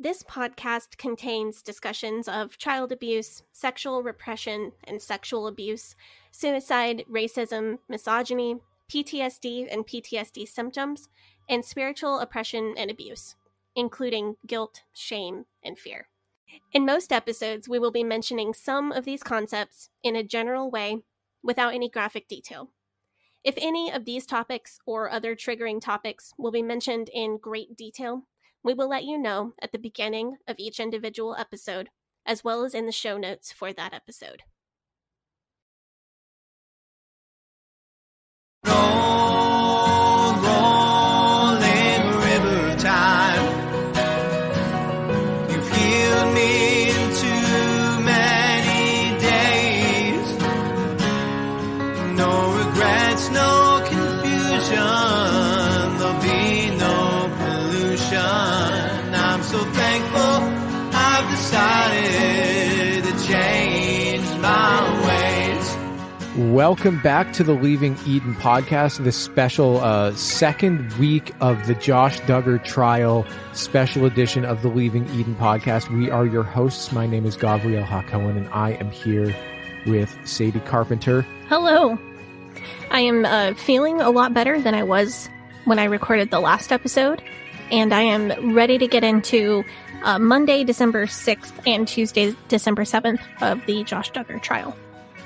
This podcast contains discussions of child abuse, sexual repression and sexual abuse, suicide, racism, misogyny, PTSD and PTSD symptoms, and spiritual oppression and abuse, including guilt, shame, and fear. In most episodes, we will be mentioning some of these concepts in a general way without any graphic detail. If any of these topics or other triggering topics will be mentioned in great detail, we will let you know at the beginning of each individual episode, as well as in the show notes for that episode. Rolling river of time, you've healed me in too many days. No regrets, no confusion, there'll be no pollution. I'm so thankful I've decided to change my ways. Welcome back to the Leaving Eden podcast, this special second week of the Josh Duggar trial, special edition of the Leaving Eden podcast. We are your hosts. My name is Gavri'el Hakohen, and I am here with Sadie Carpenter. Hello. I am feeling a lot better than I was when I recorded the last episode, and I am ready to get into Monday, December 6th and Tuesday, December 7th of the Josh Duggar trial.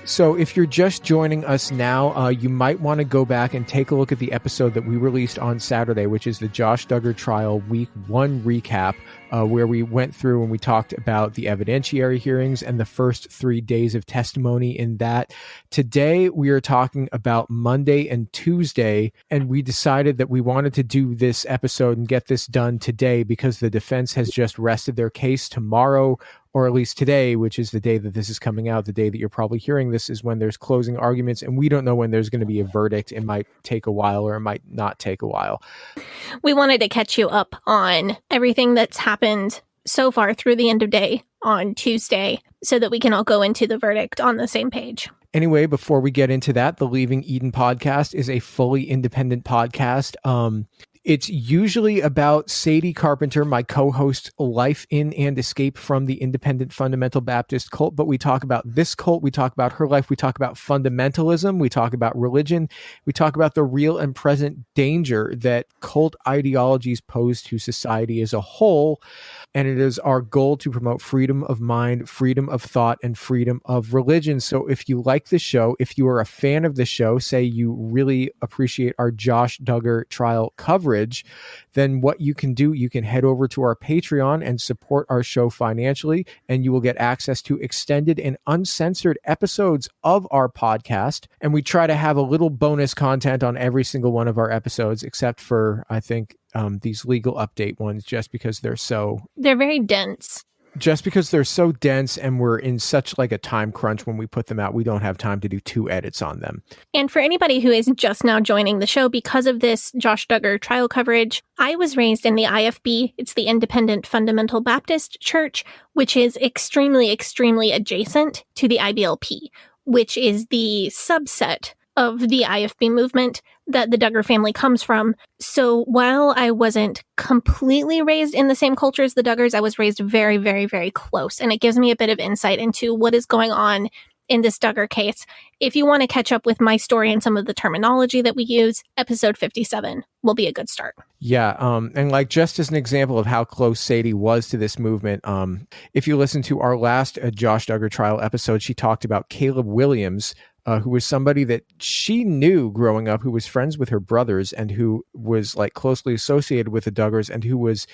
So if you're just joining us now, you might want to go back and take a look at the episode that we released on Saturday, which is the Josh Duggar trial week 1 recap, where we went through and we talked about the evidentiary hearings and the first 3 days of testimony in that. Today, we are talking about Monday and Tuesday, and we decided that we wanted to do this episode and get this done today because the defense has just rested their case. Tomorrow, or at least today, which is the day that this is coming out, the day that you're probably hearing this, is when there's closing arguments, and we don't know when there's going to be a verdict. It might take a while or it might not take a while. We wanted to catch you up on everything that's happened so far through the end of day on Tuesday so that we can all go into the verdict on the same page. Anyway, before we get into that, the Leaving Eden podcast is a fully independent podcast. It's usually about Sadie Carpenter, my co-host's life in and escape from the independent fundamental Baptist cult. But we talk about this cult. We talk about her life. We talk about fundamentalism. We talk about religion. We talk about the real and present danger that cult ideologies pose to society as a whole. And it is our goal to promote freedom of mind, freedom of thought, and freedom of religion. So if you like the show, if you are a fan of the show, say you really appreciate our Josh Duggar trial coverage, then what you can do, you can head over to our Patreon and support our show financially, and you will get access to extended and uncensored episodes of our podcast. And we try to have a little bonus content on every single one of our episodes, except for, I think, these legal update ones, just because they're very dense. Just because they're so dense and we're in such like a time crunch when we put them out, we don't have time to do 2 edits on them. And for anybody who is just now joining the show because of this Josh Duggar trial coverage, I was raised in the IFB. It's the Independent Fundamental Baptist Church, which is extremely, extremely adjacent to the IBLP, which is the subset of the IFB movement that the Duggar family comes from. So while I wasn't completely raised in the same culture as the Duggars, I was raised very, very, very close. And it gives me a bit of insight into what is going on in this Duggar case. If you want to catch up with my story and some of the terminology that we use, episode 57 will be a good start. Yeah, and like just as an example of how close Sadie was to this movement, if you listen to our last Josh Duggar trial episode, she talked about Caleb Williams, who was somebody that she knew growing up, who was friends with her brothers and who was like closely associated with the Duggars and who was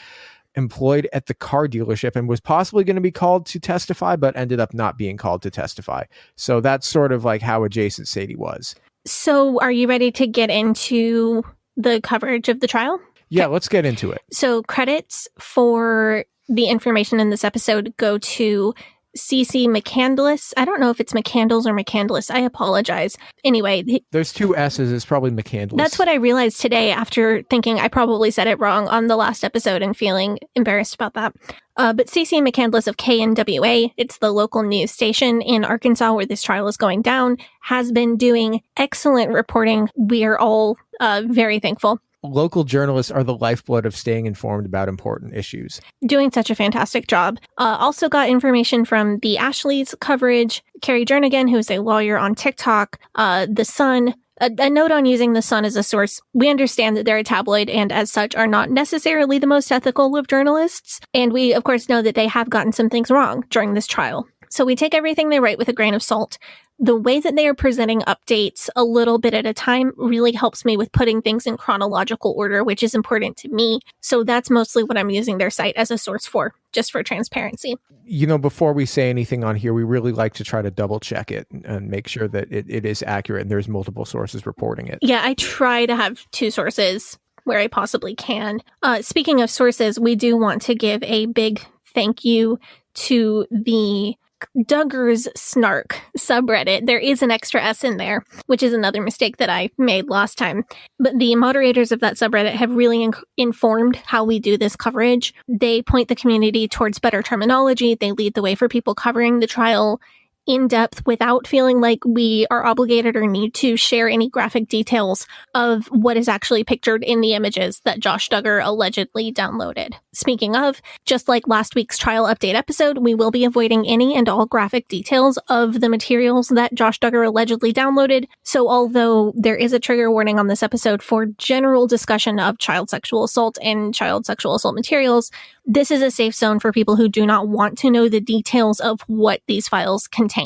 employed at the car dealership and was possibly going to be called to testify, but ended up not being called to testify. So that's sort of like how adjacent Sadie was. So are you ready to get into the coverage of the trial? Yeah, let's get into it. So credits for the information in this episode go to CC McCandless. I don't know if it's McCandles or McCandless. I apologize. Anyway. There's 2 S's. It's probably McCandless. That's what I realized today after thinking I probably said it wrong on the last episode and feeling embarrassed about that. But CC McCandless of KNWA, it's the local news station in Arkansas where this trial is going down, has been doing excellent reporting. We are all very thankful. local journalists are the lifeblood of staying informed about important issues. Doing such a fantastic job. Also got information from the Ashley's coverage, Carrie Jernigan, who's a lawyer on TikTok, The Sun. A note on using The Sun as a source. We understand that they're a tabloid and as such are not necessarily the most ethical of journalists. And we, of course, know that they have gotten some things wrong during this trial. So we take everything they write with a grain of salt. The way that they are presenting updates a little bit at a time really helps me with putting things in chronological order, which is important to me. So that's mostly what I'm using their site as a source for, just for transparency. You know, before we say anything on here, we really like to try to double check it and make sure that it is accurate and there's multiple sources reporting it. Yeah, I try to have two sources where I possibly can. Speaking of sources, we do want to give a big thank you to the Duggar's Snark subreddit. There is an extra S in there, which is another mistake that I made last time. But the moderators of that subreddit have really informed how we do this coverage. They point the community towards better terminology. They lead the way for people covering the trial in depth without feeling like we are obligated or need to share any graphic details of what is actually pictured in the images that Josh Duggar allegedly downloaded. Speaking of, just like last week's trial update episode, we will be avoiding any and all graphic details of the materials that Josh Duggar allegedly downloaded. So although there is a trigger warning on this episode for general discussion of child sexual assault and child sexual assault materials, this is a safe zone for people who do not want to know the details of what these files contained.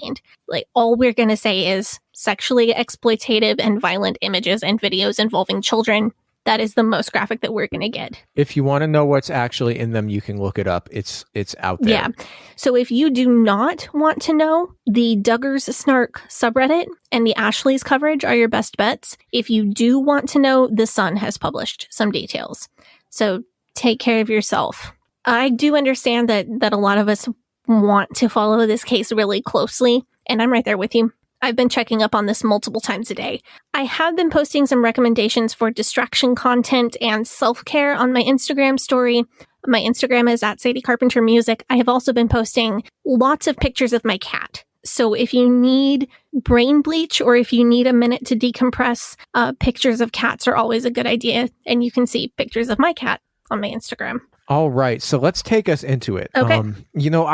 Like, all we're going to say is sexually exploitative and violent images and videos involving children. That is the most graphic that we're going to get. If you want to know what's actually in them, you can look it up. It's out there. Yeah. So if you do not want to know, the Duggar's Snark subreddit and the Ashley's coverage are your best bets. If you do want to know, The Sun has published some details. So take care of yourself. I do understand that a lot of us want to follow this case really closely, and I'm right there with you. I've been checking up on this multiple times a day. I have been posting some recommendations for distraction content and self-care on my Instagram story. My Instagram is at Sadie Carpenter Music. I have also been posting lots of pictures of my cat. So if you need brain bleach or if you need a minute to decompress, pictures of cats are always a good idea. And you can see pictures of my cat on my Instagram. All right, so let's take us into it. Okay. You know,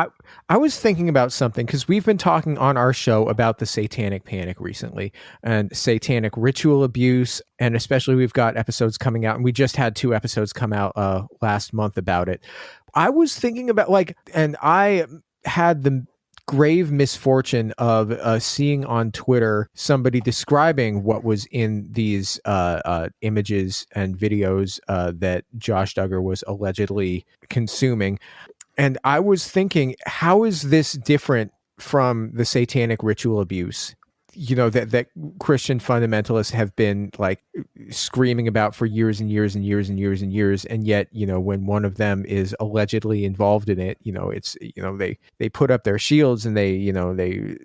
I was thinking about something because we've been talking on our show about the satanic panic recently and satanic ritual abuse, and especially we've got episodes coming out, and we just had 2 episodes come out last month about it. I was thinking about and I had the grave misfortune of seeing on Twitter somebody describing what was in these images and videos that Josh Duggar was allegedly consuming. And I was thinking, how is this different from the satanic ritual abuse, you know, that Christian fundamentalists have been like screaming about for years and years and years and years and years. And yet, you know, when one of them is allegedly involved in it, you know, it's, you know, they put up their shields and they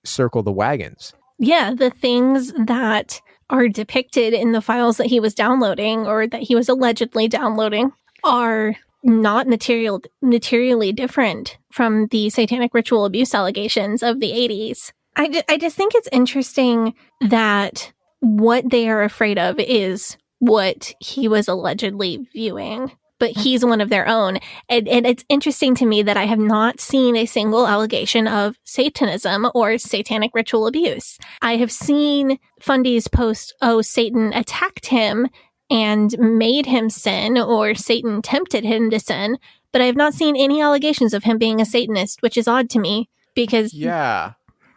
circle the wagons. Yeah, the things that are depicted in the files that he was downloading or that he was allegedly downloading are not materially different from the satanic ritual abuse allegations of the 80s. I just think it's interesting that what they are afraid of is what he was allegedly viewing, but he's one of their own. And it's interesting to me that I have not seen a single allegation of Satanism or satanic ritual abuse. I have seen Fundie's post, "Oh, Satan attacked him and made him sin," or "Satan tempted him to sin," but I have not seen any allegations of him being a Satanist, which is odd to me because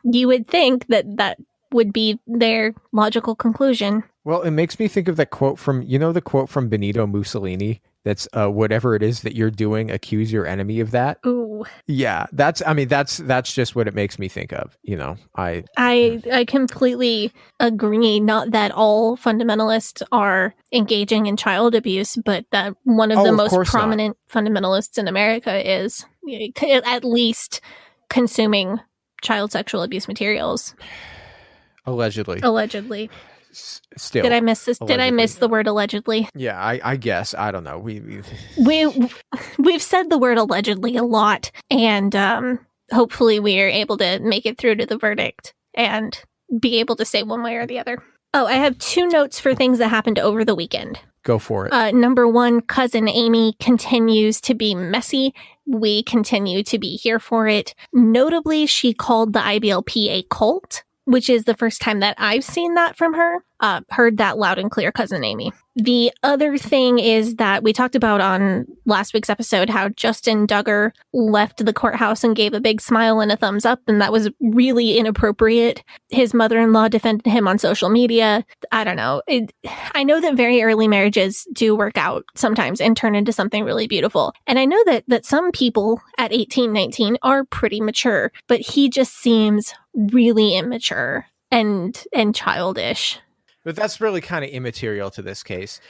you would think that would be their logical conclusion. Well, it makes me think of that quote from, you know, the quote from Benito Mussolini. That's whatever it is that you're doing, accuse your enemy of that. Ooh. Yeah, that's just what it makes me think of. You know, I completely agree. Not that all fundamentalists are engaging in child abuse, but that one of the most prominent fundamentalists in America is at least consuming child sexual abuse materials. Allegedly. Still. Did I miss this? Allegedly. Did I miss the word allegedly? Yeah, I guess. I don't know. We've said the word allegedly a lot, and hopefully we are able to make it through to the verdict and be able to say one way or the other. Oh, I have 2 notes for things that happened over the weekend. Go for it. Number one, cousin Amy continues to be messy. We continue to be here for it. Notably, she called the IBLP a cult, which is the first time that I've seen that from her. Heard that loud and clear, cousin Amy. The other thing is that we talked about on last week's episode how Justin Duggar left the courthouse and gave a big smile and a thumbs up, and that was really inappropriate. His mother-in-law defended him on social media. I don't know. I know that very early marriages do work out sometimes and turn into something really beautiful. And I know that some people at 18, 19 are pretty mature, but he just seems really immature and childish. But that's really kind of immaterial to this case.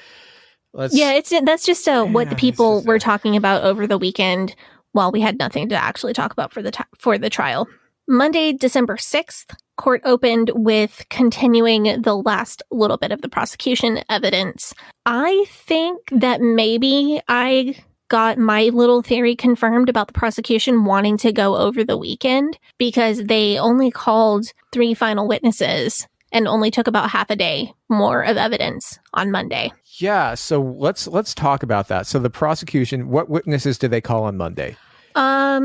That's just what the people were talking about over the weekend while we had nothing to actually talk about for the trial. Monday, December 6th, court opened with continuing the last little bit of the prosecution evidence. I think that maybe I got my little theory confirmed about the prosecution wanting to go over the weekend because they only called 3 final witnesses and only took about half a day more of evidence on Monday. Yeah, so let's talk about that. So the prosecution, what witnesses did they call on Monday?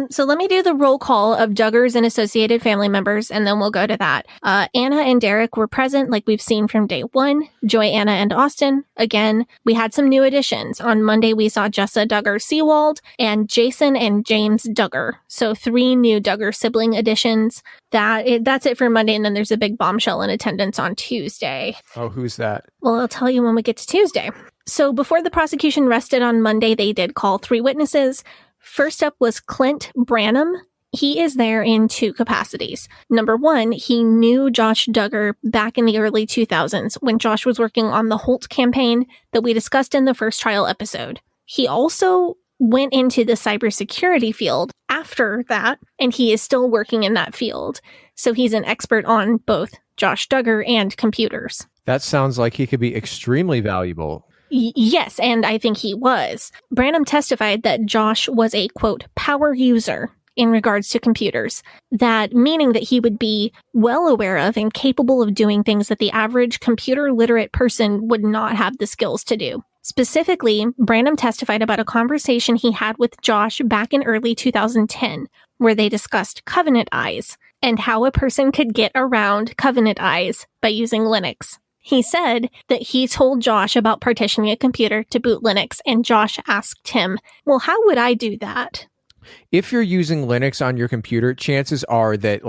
So let me do the roll call of Duggar's and associated family members, and then we'll go to that. Anna and Derek were present, like we've seen from day one. Joy, Anna, and Austin. Again, we had some new additions. On Monday, we saw Jessa Duggar Seawald and Jason and James Duggar. So 3 new Duggar sibling additions. That's it for Monday, and then there's a big bombshell in attendance on Tuesday. Oh, who's that? Well, I'll tell you when we get to Tuesday. So before the prosecution rested on Monday, they did call 3 witnesses. First up was Clint Branham. He is there in 2 capacities. Number 1, he knew Josh Duggar back in the early 2000s when Josh was working on the Holt campaign that we discussed in the first trial episode. He also went into the cybersecurity field after that, and he is still working in that field. So he's an expert on both Josh Duggar and computers. That sounds like he could be extremely valuable. Yes, and I think he was. Branham testified that Josh was a, quote, power user in regards to computers. That meaning that he would be well aware of and capable of doing things that the average computer literate person would not have the skills to do. Specifically, Branham testified about a conversation he had with Josh back in early 2010, where they discussed Covenant Eyes and how a person could get around Covenant Eyes by using Linux. He said that he told Josh about partitioning a computer to boot Linux, and Josh asked him, well, how would I do that? If you're using Linux on your computer, chances are that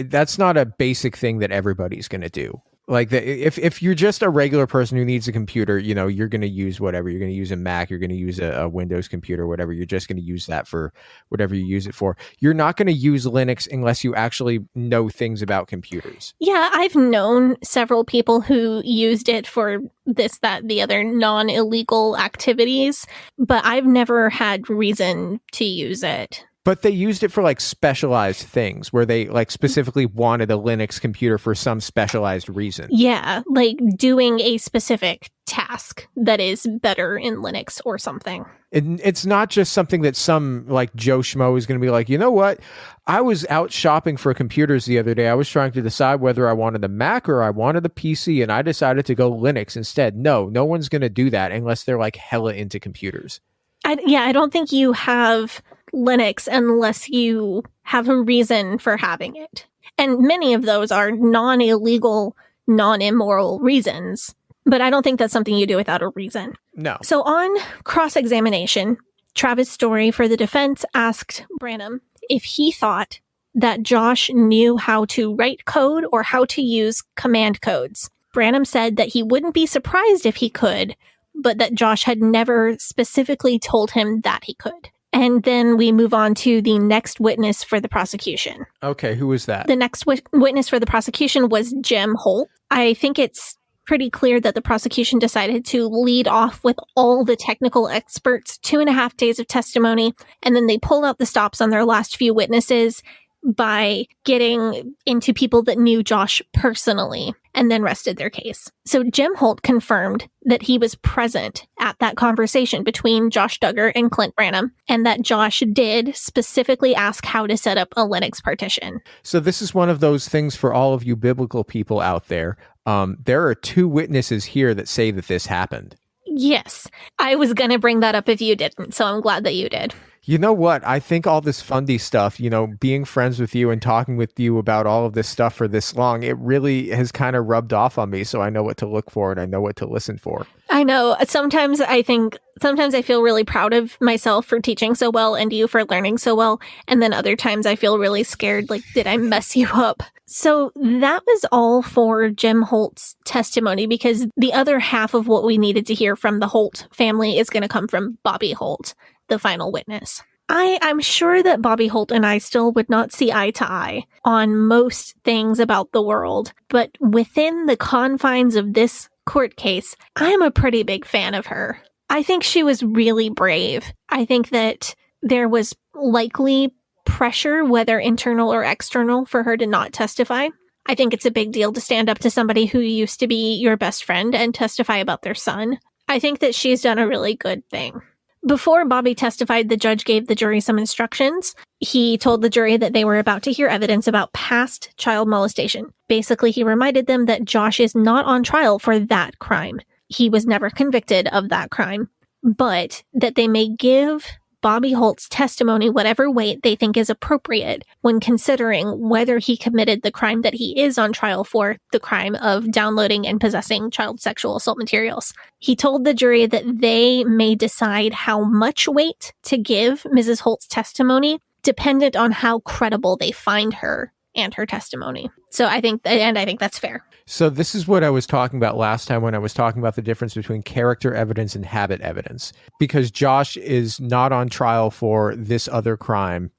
that's not a basic thing that everybody's going to do. Like if you're just a regular person who needs a computer, you're going to use whatever. You're going to use a Mac, you're going to use a Windows computer, whatever. You're just going to use that for whatever you use it for. You're not going to use Linux unless you actually know things about computers. Yeah, I've known several people who used it for this, that, the other non-illegal activities, but I've never had reason to use it. But they used it for specialized things where they specifically wanted a Linux computer for some specialized reason. Yeah, like doing a specific task that is better in Linux or something. It's not just something that some Joe Schmo is going to be like, you know what? I was out shopping for computers the other day. I was trying to decide whether I wanted a Mac or I wanted a PC, and I decided to go Linux instead. No one's going to do that unless they're hella into computers. I don't think you have Linux unless you have a reason for having it. And many of those are non-illegal, non-immoral reasons. But I don't think that's something you do without a reason. No. So on cross-examination, Travis Story for the defense asked Branham if he thought that Josh knew how to write code or how to use command codes. Branham said that he wouldn't be surprised if he could, but that Josh had never specifically told him that he could. And then we move on to the next witness for the prosecution. Okay, who was that? The next witness for the prosecution was Jim Holt. I think it's pretty clear that the prosecution decided to lead off with all the technical experts, 2.5 days of testimony, and then they pulled out the stops on their last few witnesses by getting into people that knew Josh personally and then rested their case. So Jim Holt confirmed that he was present at that conversation between Josh Duggar and Clint Branham, and that Josh did specifically ask how to set up a Linux partition. So this is one of those things for all of you biblical people out there. There are 2 witnesses here that say that this happened. Yes. I was going to bring that up if you didn't, so I'm glad that you did. You know what? I think all this Fundie stuff, being friends with you and talking with you about all of this stuff for this long, it really has kind of rubbed off on me. So I know what to look for and I know what to listen for. I know. Sometimes I feel really proud of myself for teaching so well and you for learning so well. And then other times I feel really scared. Like, did I mess you up? So that was all for Jim Holt's testimony, because the other half of what we needed to hear from the Holt family is going to come from Bobby Holt, the final witness. I'm sure that Bobby Holt and I still would not see eye to eye on most things about the world, but within the confines of this court case, I'm a pretty big fan of her. I think she was really brave. I think that there was likely pressure, whether internal or external, for her to not testify. I think it's a big deal to stand up to somebody who used to be your best friend and testify about their son. I think that she's done a really good thing. Before Bobby testified, the judge gave the jury some instructions. He told the jury that they were about to hear evidence about past child molestation. Basically, he reminded them that Josh is not on trial for that crime. He was never convicted of that crime, but that they may give Bobby Holt's testimony whatever weight they think is appropriate when considering whether he committed the crime that he is on trial for, the crime of downloading and possessing child sexual assault materials. He told the jury that they may decide how much weight to give Mrs. Holt's testimony, dependent on how credible they find her and her testimony. So I think that's fair. So this is what I was talking about last time when I was talking about the difference between character evidence and habit evidence. Because Josh is not on trial for this other crime,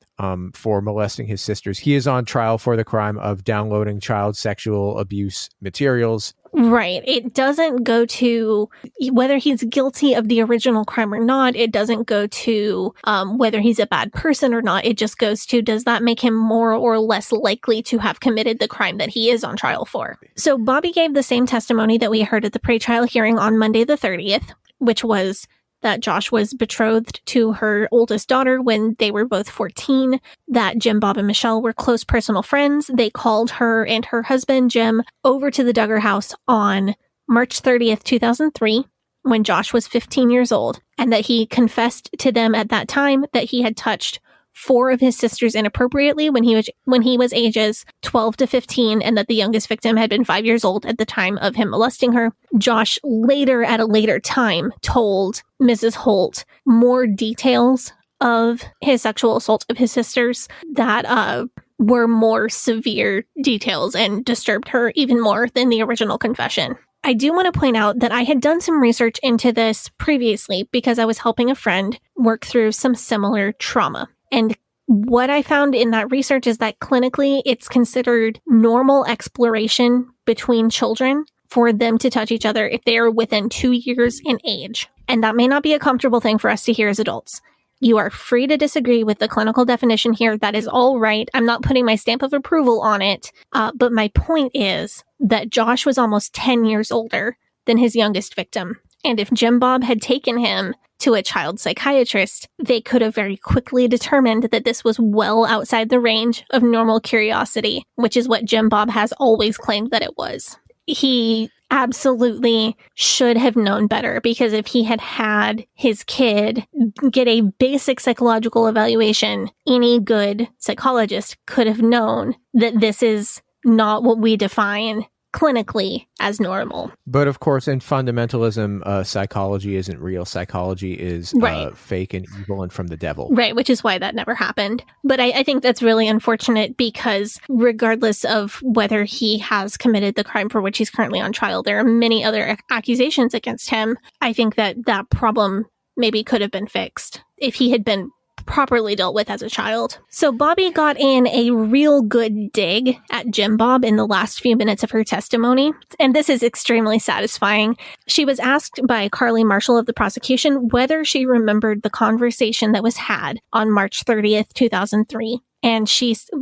for molesting his sisters. He is on trial for the crime of downloading child sexual abuse materials. Right. It doesn't go to whether he's guilty of the original crime or not. It doesn't go to whether he's a bad person or not. It just goes to, does that make him more or less likely to have committed the crime that he is on trial for? So Bobby gave the same testimony that we heard at the pre-trial hearing on Monday the 30th, which was that Josh was betrothed to her oldest daughter when they were both 14, that Jim, Bob, and Michelle were close personal friends. They called her and her husband, Jim, over to the Duggar house on March 30th, 2003, when Josh was 15 years old, and that he confessed to them at that time that he had touched 4 of his sisters inappropriately when he was ages 12 to 15, and that the youngest victim had been 5 years old at the time of him molesting her. Josh later, at a later time, told Mrs. Holt more details of his sexual assault of his sisters that were more severe details and disturbed her even more than the original confession. I do want to point out that I had done some research into this previously because I was helping a friend work through some similar trauma. And what I found in that research is that clinically, it's considered normal exploration between children for them to touch each other if they are within 2 years in age. And that may not be a comfortable thing for us to hear as adults. You are free to disagree with the clinical definition here. That is all right. I'm not putting my stamp of approval on it. But my point is that Josh was almost 10 years older than his youngest victim. And if Jim Bob had taken him to a child psychiatrist, they could have very quickly determined that this was well outside the range of normal curiosity, which is what Jim Bob has always claimed that it was. He absolutely should have known better, because if he had had his kid get a basic psychological evaluation, any good psychologist could have known that this is not what we define clinically as normal. But of course, in fundamentalism, psychology isn't real. Psychology is fake and evil and from the devil. Right, which is why that never happened. But I think that's really unfortunate, because regardless of whether he has committed the crime for which he's currently on trial, there are many other accusations against him. I think that that problem maybe could have been fixed if he had been properly dealt with as a child. So Bobby got in a real good dig at Jim Bob in the last few minutes of her testimony, and this is extremely satisfying. She was asked by Carly Marshall of the prosecution whether she remembered the conversation that was had on March 30th, 2003, and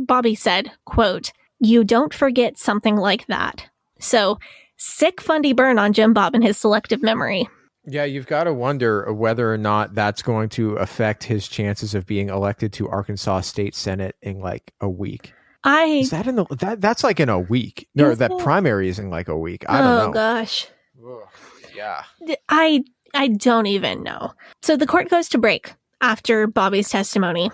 Bobby said, quote, "You don't forget something like that." So, sick Fundie burn on Jim Bob and his selective memory. Yeah, you've got to wonder whether or not that's going to affect his chances of being elected to Arkansas State Senate in like a week. Is that that's like in a week? No, that primary is in like a week. I don't know. Oh gosh. Ugh, yeah. I don't even know. So the court goes to break after Bobby's testimony.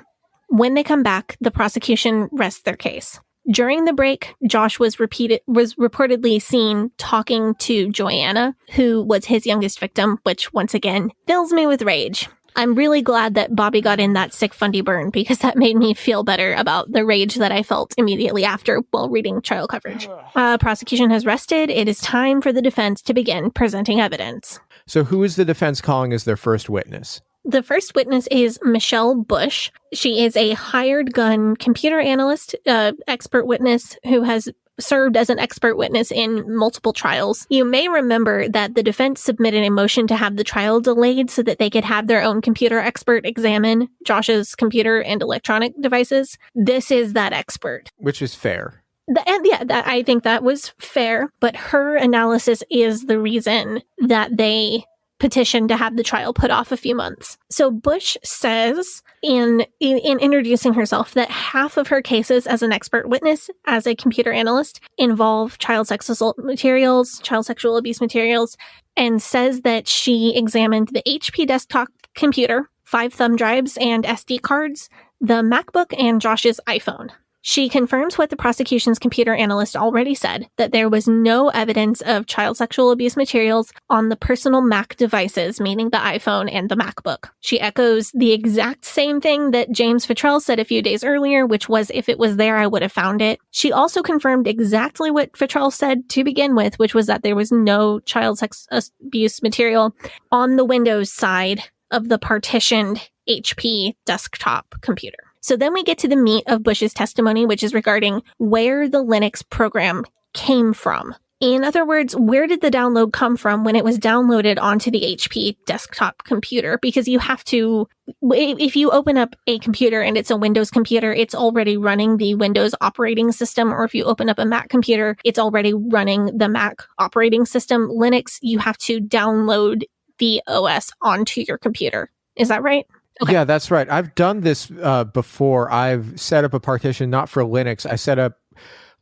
When they come back, the prosecution rests their case. During the break, Josh was reportedly seen talking to Joanna, who was his youngest victim, which once again fills me with rage. I'm really glad that Bobby got in that sick Fundie burn, because that made me feel better about the rage that I felt immediately after while reading trial coverage. Prosecution has rested. It is time for the defense to begin presenting evidence. So who is the defense calling as their first witness? The first witness is Michelle Bush. She is a hired gun computer analyst, expert witness who has served as an expert witness in multiple trials. You may remember that the defense submitted a motion to have the trial delayed so that they could have their own computer expert examine Josh's computer and electronic devices. This is that expert. Which is fair. I think that was fair, but her analysis is the reason that they petition to have the trial put off a few months. So Bush says in introducing herself that half of her cases as an expert witness, as a computer analyst, involve child sex assault materials, child sexual abuse materials, and says that she examined the HP desktop computer, 5 thumb drives and SD cards, the MacBook, and Josh's iPhone. She confirms what the prosecution's computer analyst already said, that there was no evidence of child sexual abuse materials on the personal Mac devices, meaning the iPhone and the MacBook. She echoes the exact same thing that James Futrell said a few days earlier, which was, if it was there, I would have found it. She also confirmed exactly what Futrell said to begin with, which was that there was no child sex abuse material on the Windows side of the partitioned HP desktop computer. So then we get to the meat of Bush's testimony, which is regarding where the Linux program came from. In other words, where did the download come from when it was downloaded onto the HP desktop computer? Because you have to, if you open up a computer and it's a Windows computer, it's already running the Windows operating system. Or if you open up a Mac computer, it's already running the Mac operating system. Linux, you have to download the OS onto your computer. Is that right? Okay. Yeah, that's right. I've done this before. I've set up a partition, not for Linux. I set up,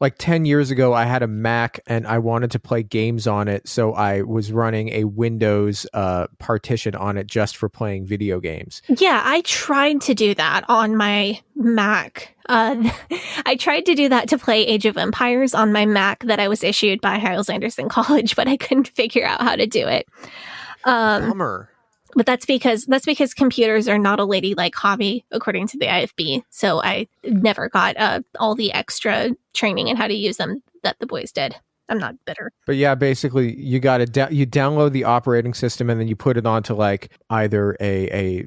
like 10 years ago, I had a Mac and I wanted to play games on it. So I was running a Windows partition on it just for playing video games. Yeah, I tried to do that on my Mac. I tried to do that to play Age of Empires on my Mac that I was issued by Hyles-Anderson College, but I couldn't figure out how to do it. Bummer. But that's because computers are not a ladylike hobby, according to the IFB. So I never got all the extra training in how to use them that the boys did. I'm not bitter. But yeah, basically, you got to you download the operating system and then you put it onto like either a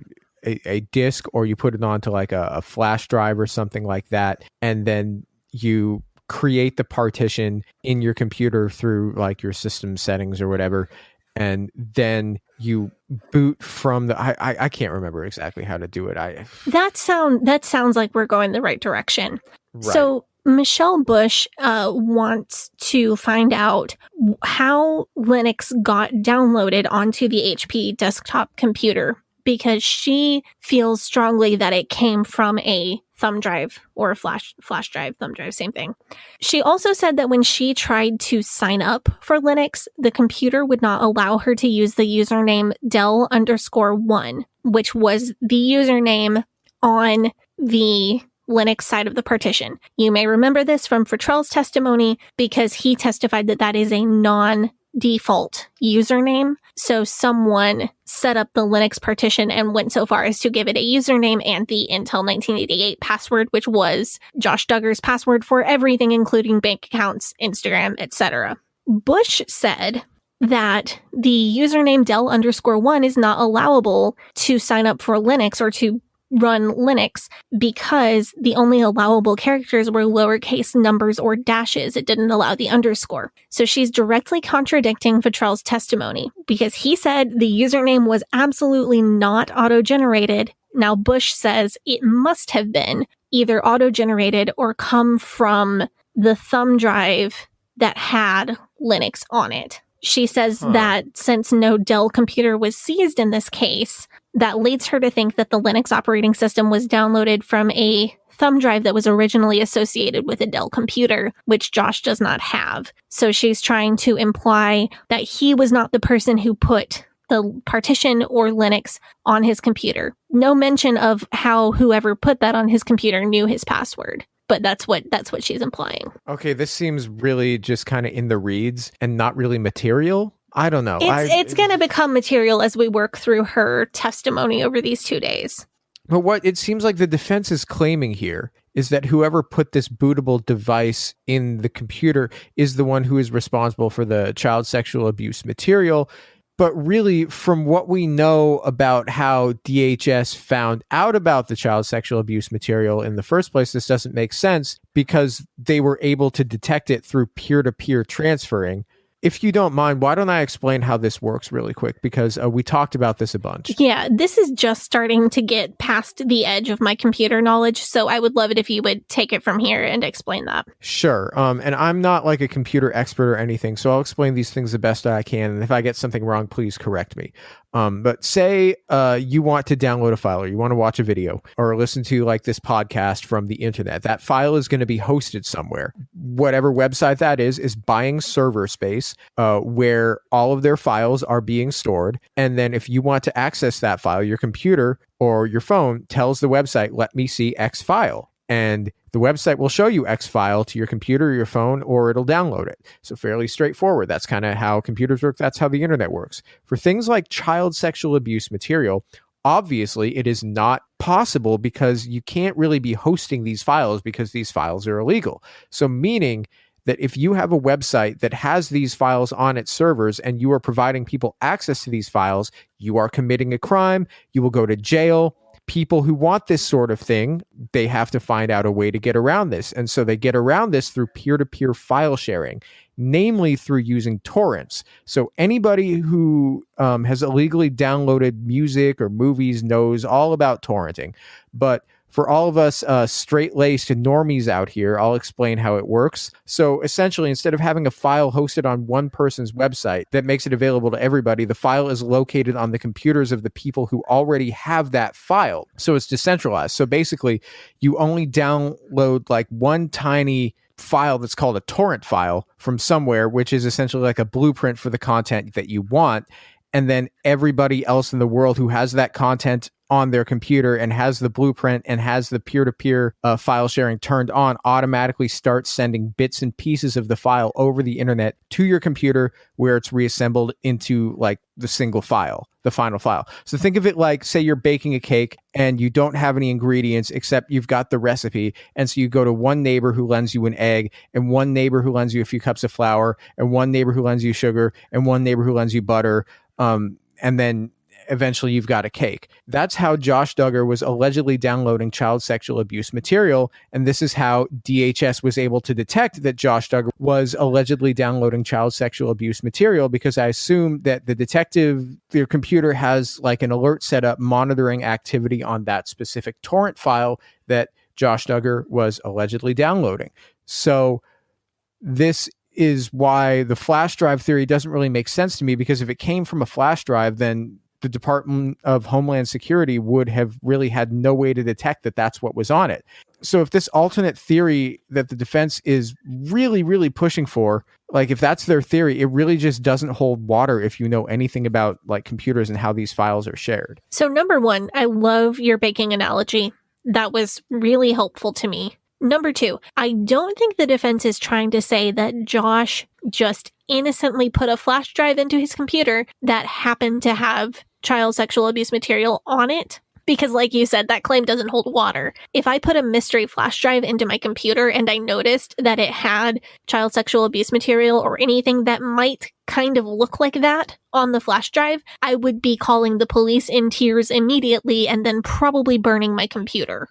disk or you put it onto like a flash drive or something like that, and then you create the partition in your computer through like your system settings or whatever. And then you boot from the. I can't remember exactly how to do it. That sounds like we're going the right direction. Right. So Michelle Bush wants to find out how Linux got downloaded onto the HP desktop computer, because she feels strongly that it came from a thumb drive or a flash drive, thumb drive, same thing. She also said that when she tried to sign up for Linux, the computer would not allow her to use the username Del_1, which was the username on the Linux side of the partition. You may remember this from Futrell's testimony because he testified that that is a non-default username. So someone set up the Linux partition and went so far as to give it a username and the Intel 1988 password, which was Josh Duggar's password for everything, including bank accounts, Instagram, etc. Bush said that the username Del_1 is not allowable to sign up for Linux or to run Linux because the only allowable characters were lowercase numbers or dashes. It didn't allow the underscore. So she's directly contradicting Futrell's testimony because he said the username was absolutely not auto-generated. Now Bush says it must have been either auto-generated or come from the thumb drive that had Linux on it. She says that since no Dell computer was seized in this case, that leads her to think that the Linux operating system was downloaded from a thumb drive that was originally associated with a Dell computer, which Josh does not have. So she's trying to imply that he was not the person who put the partition or Linux on his computer. No mention of how whoever put that on his computer knew his password. But that's what she's implying. Okay, this seems really just kind of in the reads and not really material. I don't know. It's going to become material as we work through her testimony over these 2 days. But what it seems like the defense is claiming here is that whoever put this bootable device in the computer is the one who is responsible for the child sexual abuse material. But really, from what we know about how DHS found out about the child sexual abuse material in the first place, this doesn't make sense because they were able to detect it through peer-to-peer transferring. If you don't mind, why don't I explain how this works really quick? Because we talked about this a bunch. Yeah, this is just starting to get past the edge of my computer knowledge, so I would love it if you would take it from here and explain that. Sure. And I'm not like a computer expert or anything, so I'll explain these things the best I can. And if I get something wrong, please correct me. But say you want to download a file or you want to watch a video or listen to like this podcast from the internet. That file is going to be hosted somewhere. Whatever website that is buying server space where all of their files are being stored. And then if you want to access that file, your computer or your phone tells the website, let me see X file. And the website will show you X file to your computer or your phone, or it'll download it. So fairly straightforward. That's kind of how computers work. That's how the internet works. For things like child sexual abuse material, obviously it is not possible because you can't really be hosting these files because these files are illegal. So meaning that if you have a website that has these files on its servers and you are providing people access to these files, you are committing a crime. You will go to jail. People who want this sort of thing, they have to find out a way to get around this. And so they get around this through peer-to-peer file sharing, namely through using torrents. So anybody who has illegally downloaded music or movies knows all about torrenting. But for all of us straight-laced normies out here, I'll explain how it works. So essentially, instead of having a file hosted on one person's website that makes it available to everybody, the file is located on the computers of the people who already have that file. So it's decentralized. So basically, you only download like one tiny file that's called a torrent file from somewhere, which is essentially like a blueprint for the content that you want. And then everybody else in the world who has that content on their computer and has the blueprint and has the peer-to-peer file sharing turned on automatically starts sending bits and pieces of the file over the internet to your computer where it's reassembled into like the single file, the final file. So think of it like, say you're baking a cake and you don't have any ingredients except you've got the recipe. And so you go to one neighbor who lends you an egg and one neighbor who lends you a few cups of flour and one neighbor who lends you sugar and one neighbor who lends you butter. And then eventually you've got a cake. That's how Josh Duggar was allegedly downloading child sexual abuse material. And this is how DHS was able to detect that Josh Duggar was allegedly downloading child sexual abuse material, because I assume that the detective, their computer has like an alert set up monitoring activity on that specific torrent file that Josh Duggar was allegedly downloading. So this is why the flash drive theory doesn't really make sense to me, because if it came from a flash drive, then the Department of Homeland Security would have really had no way to detect that that's what was on it. So if this alternate theory that the defense is really, really pushing for, like if that's their theory, it really just doesn't hold water if you know anything about like computers and how these files are shared. So number one, I love your baking analogy. That was really helpful to me. Number two, I don't think the defense is trying to say that Josh just innocently put a flash drive into his computer that happened to have child sexual abuse material on it. Because like you said, that claim doesn't hold water. If I put a mystery flash drive into my computer and I noticed that it had child sexual abuse material or anything that might kind of look like that on the flash drive, I would be calling the police in tears immediately and then probably burning my computer.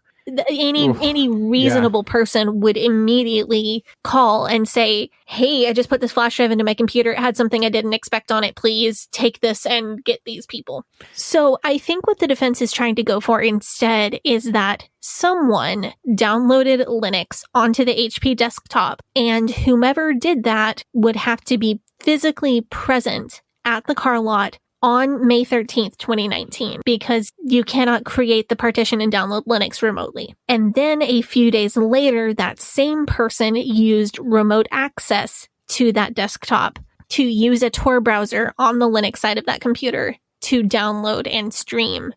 Any reasonable person would immediately call and say, hey, I just put this flash drive into my computer. It had something I didn't expect on it. Please take this and get these people. So I think what the defense is trying to go for instead is that someone downloaded Linux onto the HP desktop, and whomever did that would have to be physically present at the car lot on May 13th, 2019, because you cannot create the partition and download Linux remotely. And then a few days later, that same person used remote access to that desktop to use a Tor browser on the Linux side of that computer to download and stream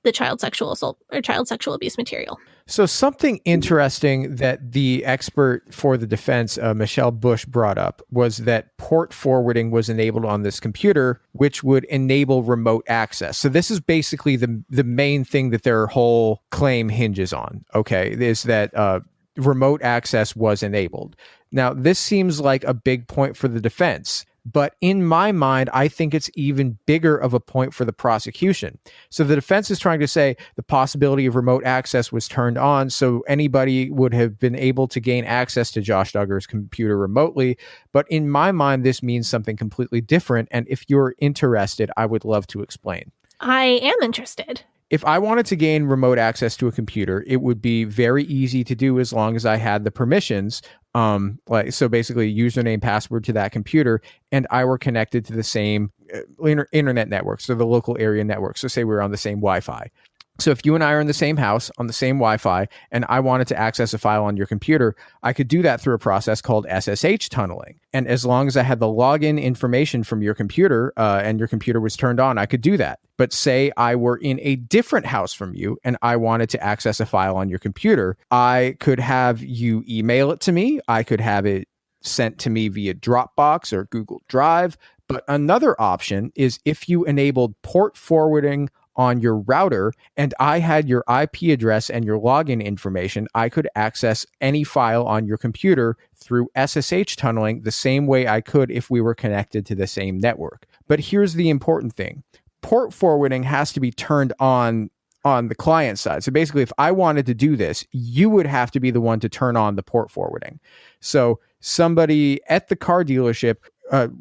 the child sexual assault or child sexual abuse material. So something interesting that the expert for the defense, Michelle Bush, brought up was that port forwarding was enabled on this computer, which would enable remote access. So this is basically the main thing that their whole claim hinges on, okay, is that remote access was enabled. Now, this seems like a big point for the defense, but in my mind, I think it's even bigger of a point for the prosecution. So the defense is trying to say the possibility of remote access was turned on, so anybody would have been able to gain access to Josh Duggar's computer remotely. But in my mind, this means something completely different. And if you're interested, I would love to explain. I am interested. If I wanted to gain remote access to a computer, it would be very easy to do as long as I had the permissions. So basically username, password to that computer, and I were connected to the same internet network, so the local area network. So say we're on the same Wi-Fi. So if you and I are in the same house on the same Wi-Fi and I wanted to access a file on your computer, I could do that through a process called SSH tunneling. And as long as I had the login information from your computer and your computer was turned on, I could do that. But say I were in a different house from you and I wanted to access a file on your computer, I could have you email it to me. I could have it sent to me via Dropbox or Google Drive. But another option is if you enabled port forwarding on your router and I had your IP address and your login information, I could access any file on your computer through SSH tunneling the same way I could if we were connected to the same network. But here's the important thing. Port forwarding has to be turned on the client side. So basically, if I wanted to do this, you would have to be the one to turn on the port forwarding. So somebody at the car dealership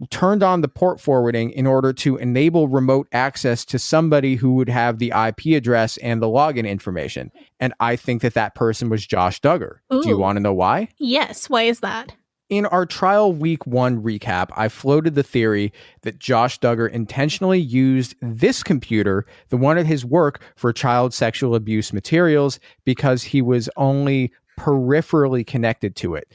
turned on the port forwarding in order to enable remote access to somebody who would have the IP address and the login information. And I think that person was Josh Duggar. Ooh. Do you want to know why? Yes. Why is that? In our trial week 1 recap, I floated the theory that Josh Duggar intentionally used this computer, the one at his work, for child sexual abuse materials because he was only peripherally connected to it.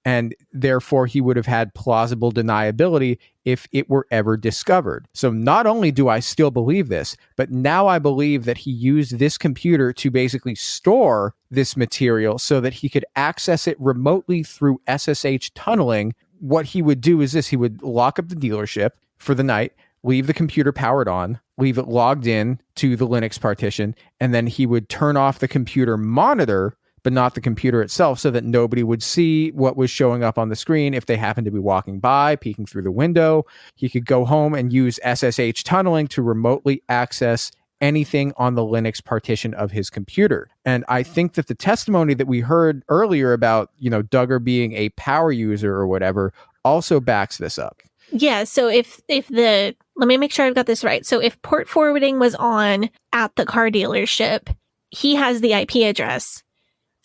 And therefore, he would have had plausible deniability if it were ever discovered. So not only do I still believe this, but now I believe that he used this computer to basically store this material so that he could access it remotely through SSH tunneling. What he would do is this: he would lock up the dealership for the night, leave the computer powered on, leave it logged in to the Linux partition, and then he would turn off the computer monitor but not the computer itself, so that nobody would see what was showing up on the screen if they happened to be walking by, peeking through the window. He could go home and use SSH tunneling to remotely access anything on the Linux partition of his computer. And I think that the testimony that we heard earlier about, Duggar being a power user or whatever also backs this up. Yeah, so let me make sure I've got this right. So if port forwarding was on at the car dealership, he has the IP address.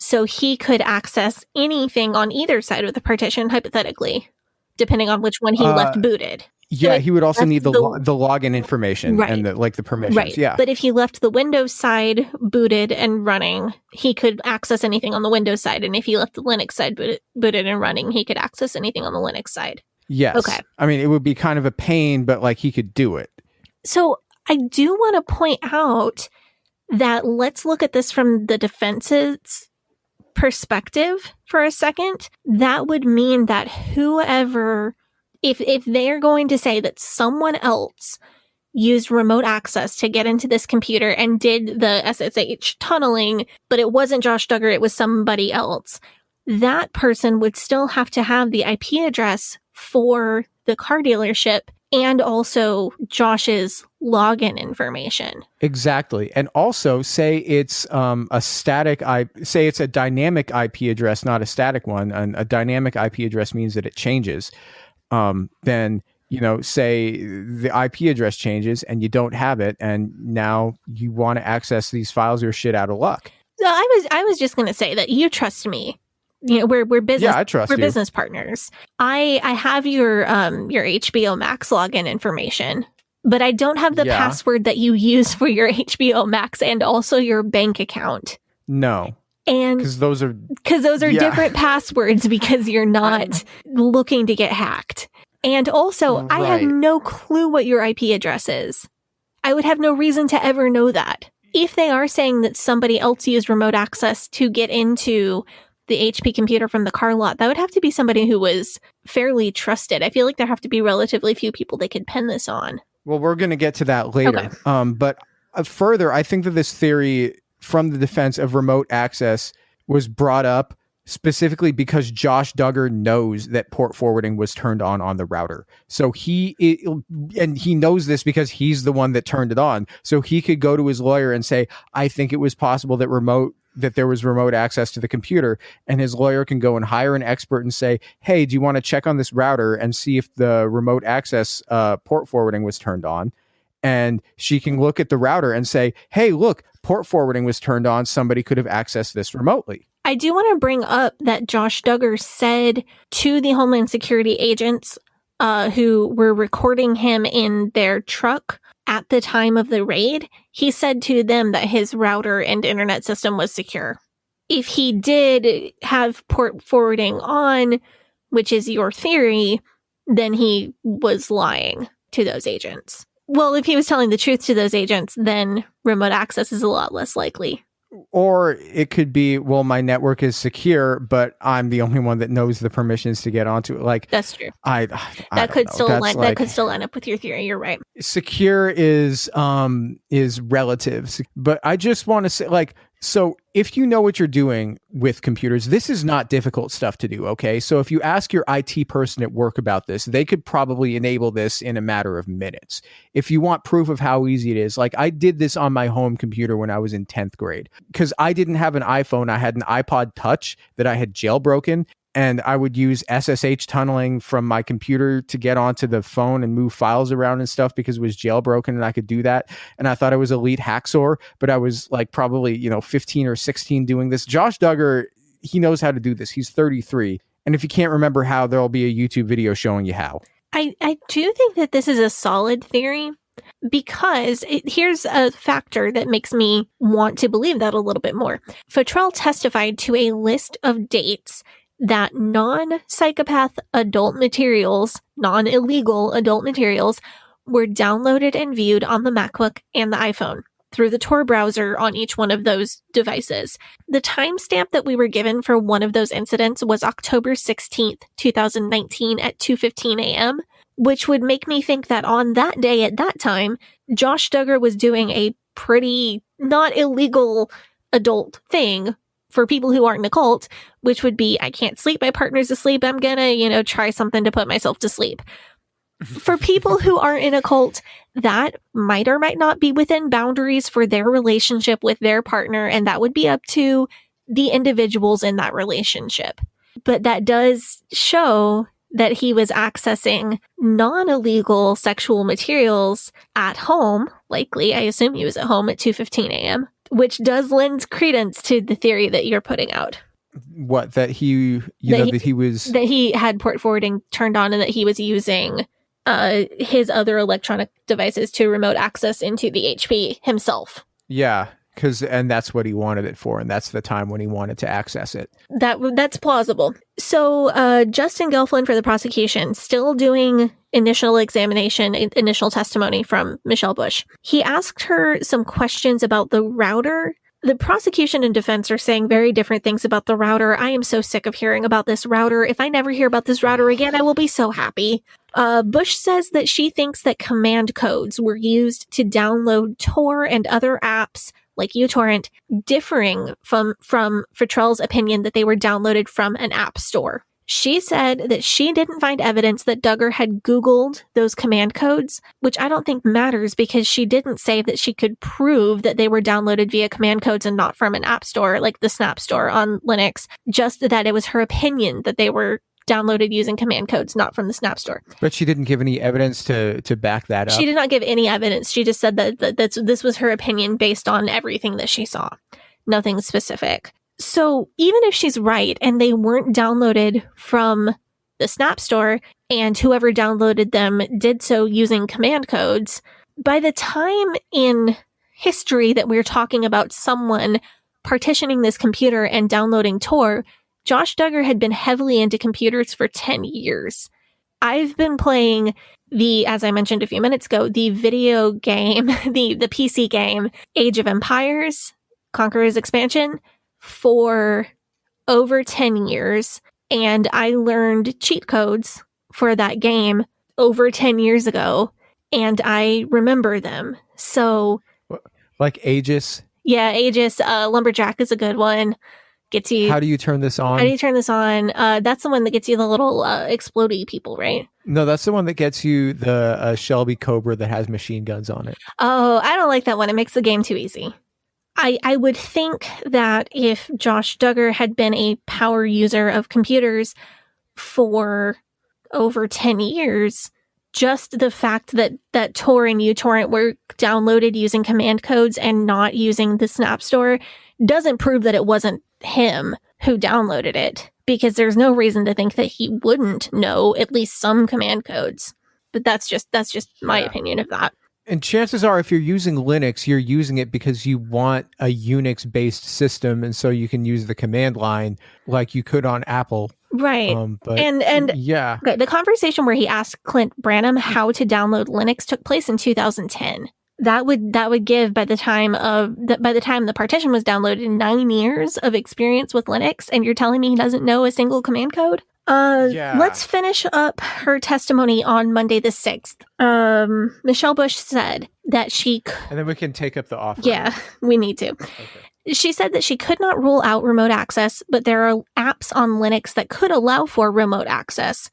So he could access anything on either side of the partition, hypothetically, depending on which one he left booted. Yeah, so he would also need the login information, right, and the permissions. Right. Yeah. But if he left the Windows side booted and running, he could access anything on the Windows side. And if he left the Linux side booted and running, he could access anything on the Linux side. Yes. Okay. I mean, it would be kind of a pain, but he could do it. So I do want to point out that let's look at this from the defense's perspective for a second. That would mean that whoever, if they're going to say that someone else used remote access to get into this computer and did the SSH tunneling, but it wasn't Josh Duggar, it was somebody else, that person would still have to have the IP address for the car dealership and also Josh's login information. Exactly. And also say it's it's a dynamic IP address, not a static one. And a dynamic IP address means that it changes. Then, say the IP address changes and you don't have it, and now you want to access these files, you're shit out of luck. So I was just going to say that you trust me. We're business. Yeah, I trust you. Business partners. I have your HBO Max login information, but I don't have the password that you use for your HBO Max and also your bank account. No, and because those are different passwords because you're not looking to get hacked. And also, I have no clue what your IP address is. I would have no reason to ever know that. If they are saying that somebody else used remote access to get into the HP computer from the car lot, that would have to be somebody who was fairly trusted. I feel like there have to be relatively few people they could pin this on. Well, we're going to get to that later. Okay. But further, I think that this theory from the defense of remote access was brought up specifically because Josh Duggar knows that port forwarding was turned on the router. So he knows this because he's the one that turned it on. So he could go to his lawyer and say, I think it was possible that there was remote access to the computer, and his lawyer can go and hire an expert and say, hey, do you want to check on this router and see if the remote access port forwarding was turned on? And she can look at the router and say, hey, look, port forwarding was turned on. Somebody could have accessed this remotely. I do want to bring up that Josh Duggar said to the Homeland Security agents who were recording him in their truck at the time of the raid, he said to them that his router and internet system was secure. If he did have port forwarding on, which is your theory, then he was lying to those agents. Well, if he was telling the truth to those agents, then remote access is a lot less likely. Or it could be, well, my network is secure, but I'm the only one that knows the permissions to get onto it. Like, that's true. That could still line up with your theory. You're right. Secure is relative, but I just want to say, like, so if you know what you're doing with computers, this is not difficult stuff to do, okay? So if you ask your IT person at work about this, they could probably enable this in a matter of minutes. If you want proof of how easy it is, like I did this on my home computer when I was in 10th grade. Because I didn't have an iPhone, I had an iPod Touch that I had jailbroken, and I would use SSH tunneling from my computer to get onto the phone and move files around and stuff because it was jailbroken and I could do that. And I thought I was elite hacksaw, but I was like probably, 15 or 16 doing this. Josh Duggar, he knows how to do this. He's 33. And if you can't remember how, there'll be a YouTube video showing you how. I do think that this is a solid theory because here's a factor that makes me want to believe that a little bit more. Futrell testified to a list of dates that non-psychopath adult materials, non-illegal adult materials, were downloaded and viewed on the MacBook and the iPhone through the Tor browser on each one of those devices. The timestamp that we were given for one of those incidents was October 16th, 2019 at 2:15 a.m., which would make me think that on that day at that time, Josh Duggar was doing a pretty not illegal adult thing for people who aren't in a cult, which would be, I can't sleep, my partner's asleep, I'm gonna, try something to put myself to sleep. For people who aren't in a cult, that might or might not be within boundaries for their relationship with their partner, and that would be up to the individuals in that relationship. But that does show that he was accessing non-illegal sexual materials at home, likely, I assume he was at home at 2:15 a.m., which does lend credence to the theory that you're putting out. What, that he had port forwarding turned on and that he was using his other electronic devices to remote access into the HP himself. Yeah, and that's what he wanted it for, and that's the time when he wanted to access it. That's plausible. So Justin Gelflin for the prosecution, still doing initial examination, initial testimony from Michelle Bush. He asked her some questions about the router. The prosecution and defense are saying very different things about the router. I am so sick of hearing about this router. If I never hear about this router again, I will be so happy. Bush says that she thinks that command codes were used to download Tor and other apps like uTorrent, differing from Futrell's opinion that they were downloaded from an app store. She said that she didn't find evidence that Duggar had Googled those command codes, which I don't think matters because she didn't say that she could prove that they were downloaded via command codes and not from an app store like the Snap Store on Linux, just that it was her opinion that they were downloaded using command codes, not from the Snap Store. But she didn't give any evidence to back that up. She did not give any evidence. She just said that this was her opinion based on everything that she saw. Nothing specific. So even if she's right and they weren't downloaded from the Snap Store and whoever downloaded them did so using command codes, by the time in history that we're talking about someone partitioning this computer and downloading Tor, Josh Duggar had been heavily into computers for 10 years. I've been playing as I mentioned a few minutes ago, the video game, the PC game, Age of Empires, Conqueror's Expansion, for over 10 years. And I learned cheat codes for that game over 10 years ago, and I remember them. So, like Aegis? Yeah, Aegis. Lumberjack is a good one. Gets you. How do you turn this on? That's the one that gets you the little explodey people, right? No, that's the one that gets you the Shelby Cobra that has machine guns on it. Oh, I don't like that one. It makes the game too easy. I would think that if Josh Duggar had been a power user of computers for over 10 years, just the fact that Tor and uTorrent were downloaded using command codes and not using the Snap Store doesn't prove that it wasn't him who downloaded it, because there's no reason to think that he wouldn't know at least some command codes. But that's just my opinion of that. And chances are, if you're using Linux, you're using it because you want a Unix-based system, and so you can use the command line like you could on Apple. Right. But and yeah. The conversation where he asked Clint Branham how to download Linux took place in 2010. That would give, by the time the partition was downloaded, 9 years of experience with Linux, and you're telling me he doesn't know a single command code? Let's finish up her testimony on Monday the 6th. Michelle Bush said that and then we can take up the offer. Yeah, we need to. Okay. She said that she could not rule out remote access, but there are apps on Linux that could allow for remote access,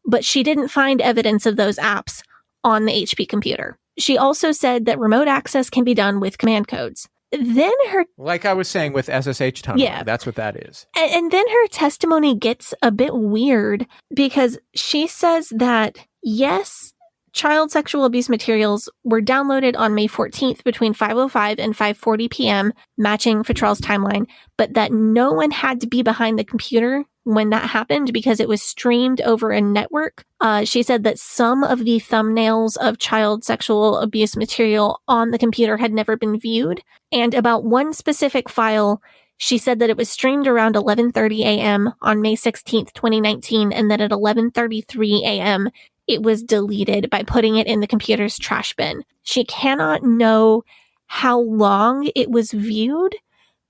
but she didn't find evidence of those apps on the HP computer. She also said that remote access can be done with command codes. Then like I was saying with SSH tunneling, that's what that is. And then her testimony gets a bit weird, because she says that, yes, child sexual abuse materials were downloaded on May 14th between 5:05 and 5:40 p.m., matching Futrell's timeline, but that no one had to be behind the computer when that happened because it was streamed over a network. She said that some of the thumbnails of child sexual abuse material on the computer had never been viewed. And about one specific file, she said that it was streamed around 11:30 a.m. on May 16th, 2019, and that at 11:33 a.m., it was deleted by putting it in the computer's trash bin. She cannot know how long it was viewed,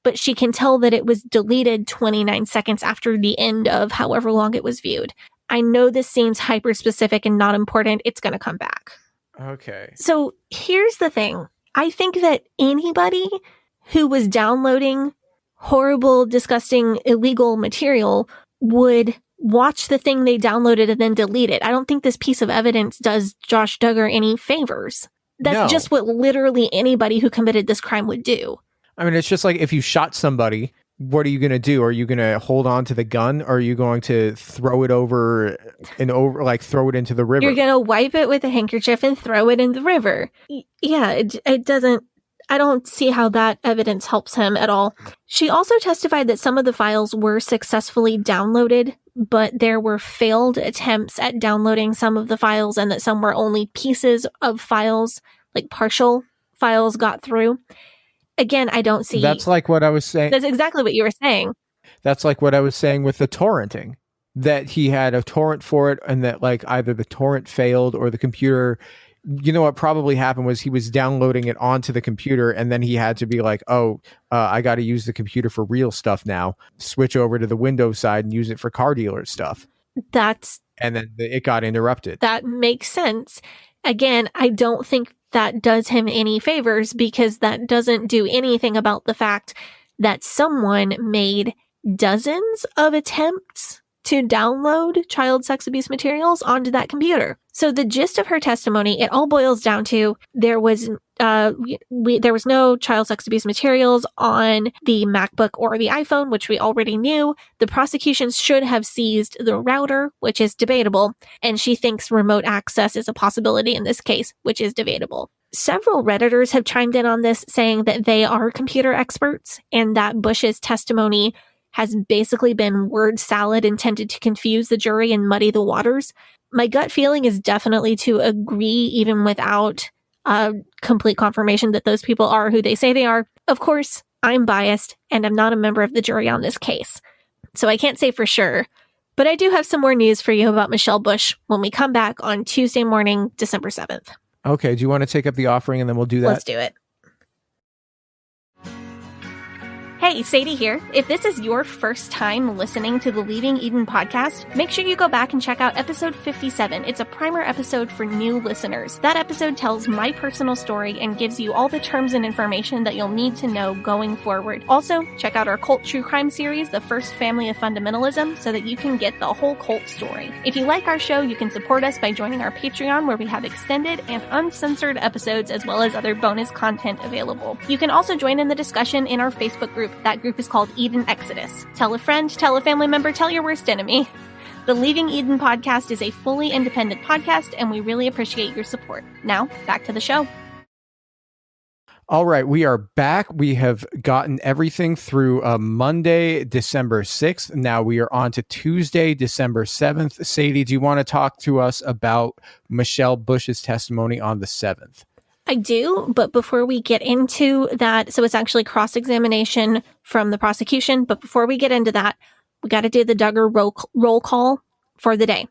but she can tell that it was deleted 29 seconds after the end of however long it was viewed. I know this seems hyper-specific and not important. It's going to come back. Okay. So here's the thing. I think that anybody who was downloading horrible, disgusting, illegal material would watch the thing they downloaded and then delete it. I don't think this piece of evidence does Josh Duggar any favors. That's just what literally anybody who committed this crime would do. I mean, it's just like if you shot somebody, what are you going to do? Are you going to hold on to the gun, or are you going to throw it over, like throw it into the river? You're going to wipe it with a handkerchief and throw it in the river. Yeah, it doesn't. I don't see how that evidence helps him at all. She also testified that some of the files were successfully downloaded, but there were failed attempts at downloading some of the files, and that some were only pieces of files, like partial files, got through. Again, I don't see... That's like what I was saying. That's exactly what you were saying. That's like what I was saying with the torrenting. That he had a torrent for it, and that like either the torrent failed or the computer... You know what probably happened was he was downloading it onto the computer, and then he had to be like, I got to use the computer for real stuff now. Switch over to the Windows side and use it for car dealer stuff. And then it got interrupted. That makes sense. Again, I don't think that does him any favors, because that doesn't do anything about the fact that someone made dozens of attempts to download child sex abuse materials onto that computer. So the gist of her testimony, it all boils down to there was no child sex abuse materials on the MacBook or the iPhone, which we already knew. The prosecution should have seized the router, which is debatable, and she thinks remote access is a possibility in this case, which is debatable. Several Redditors have chimed in on this, saying that they are computer experts and that Bush's testimony has basically been word salad intended to confuse the jury and muddy the waters. My gut feeling is definitely to agree, even without complete confirmation that those people are who they say they are. Of course, I'm biased and I'm not a member of the jury on this case, so I can't say for sure, But I do have some more news for you about Michelle Bush when we come back on Tuesday morning, December 7th. Okay. Do you want to take up the offering and then we'll do that? Let's do it. Hey, Sadie here. If this is your first time listening to the Leaving Eden podcast, make sure you go back and check out episode 57. It's a primer episode for new listeners. That episode tells my personal story and gives you all the terms and information that you'll need to know going forward. Also, check out our cult true crime series, The First Family of Fundamentalism, so that you can get the whole cult story. If you like our show, you can support us by joining our Patreon, where we have extended and uncensored episodes as well as other bonus content available. You can also join in the discussion in our Facebook group. That group is called Eden Exodus. Tell a friend, tell a family member, tell your worst enemy. The Leaving Eden podcast is a fully independent podcast, and we really appreciate your support. Now, back to the show. All right, we are back. We have gotten everything through Monday, December 6th. Now we are on to Tuesday, December 7th. Sadie, do you want to talk to us about Michelle Bush's testimony on the 7th? I do, but before we get into that, so it's actually cross-examination from the prosecution, but before we get into that, we got to do the Duggar roll call for the day,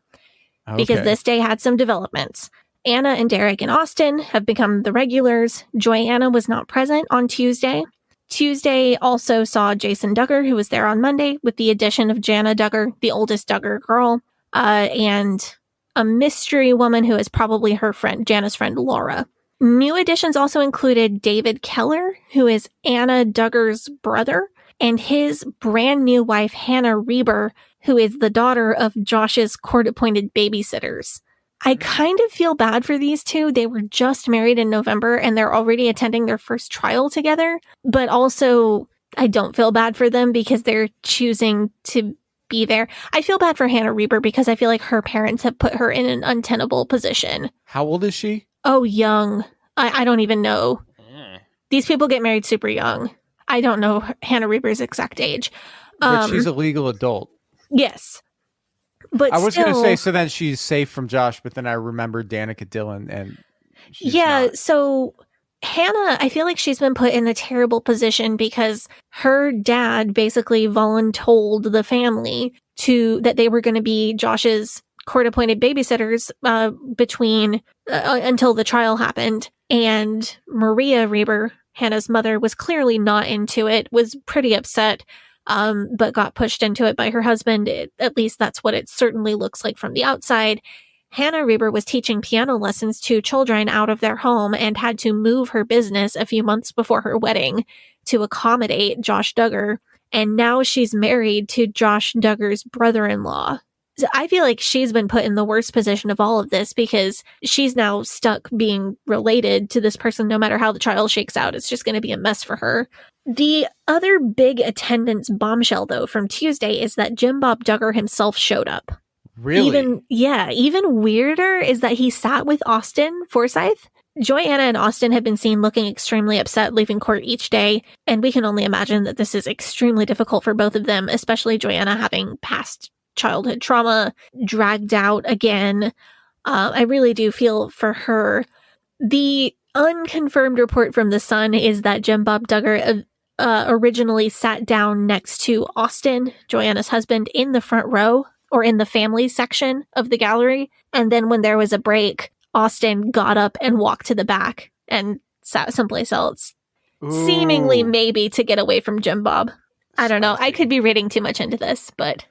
because this day had some developments. Anna and Derek and Austin have become the regulars. Joanna was not present on Tuesday. Tuesday also saw Jason Duggar, who was there on Monday, with the addition of Jana Duggar, the oldest Duggar girl, and a mystery woman who is probably her friend, Jana's friend, Laura. New additions also included David Keller, who is Anna Duggar's brother, and his brand new wife, Hannah Reber, who is the daughter of Josh's court-appointed babysitters. I kind of feel bad for these two. They were just married in November, and they're already attending their first trial together. But also, I don't feel bad for them because they're choosing to be there. I feel bad for Hannah Reber because I feel like her parents have put her in an untenable position. How old is she? Oh, young. I don't even know. These people get married super young. I don't know Hannah Reber's exact age. But she's a legal adult. Yes. But I was going to say, so then she's safe from Josh, but then I remembered Danica Dillon and she's not. So Hannah, I feel like she's been put in a terrible position because her dad basically voluntold the family that they were going to be Josh's court-appointed babysitters between until the trial happened. And Maria Reber, Hannah's mother, was clearly not into it, was pretty upset, but got pushed into it by her husband. At least that's what it certainly looks like from the outside. Hannah Reber was teaching piano lessons to children out of their home and had to move her business a few months before her wedding to accommodate Josh Duggar. And now she's married to Josh Duggar's brother-in-law. I feel like she's been put in the worst position of all of this because she's now stuck being related to this person no matter how the trial shakes out. It's just going to be a mess for her. The other big attendance bombshell, though, from Tuesday is that Jim Bob Duggar himself showed up. Really? Even weirder is that he sat with Austin Forsyth. Joanna and Austin have been seen looking extremely upset leaving court each day, and we can only imagine that this is extremely difficult for both of them, especially Joanna having past childhood trauma, dragged out again. I really do feel for her. The unconfirmed report from The Sun is that Jim Bob Duggar originally sat down next to Austin, Joanna's husband, in the front row or in the family section of the gallery. And then when there was a break, Austin got up and walked to the back and sat someplace else. Ooh. Seemingly maybe to get away from Jim Bob. I don't know. I could be reading too much into this, but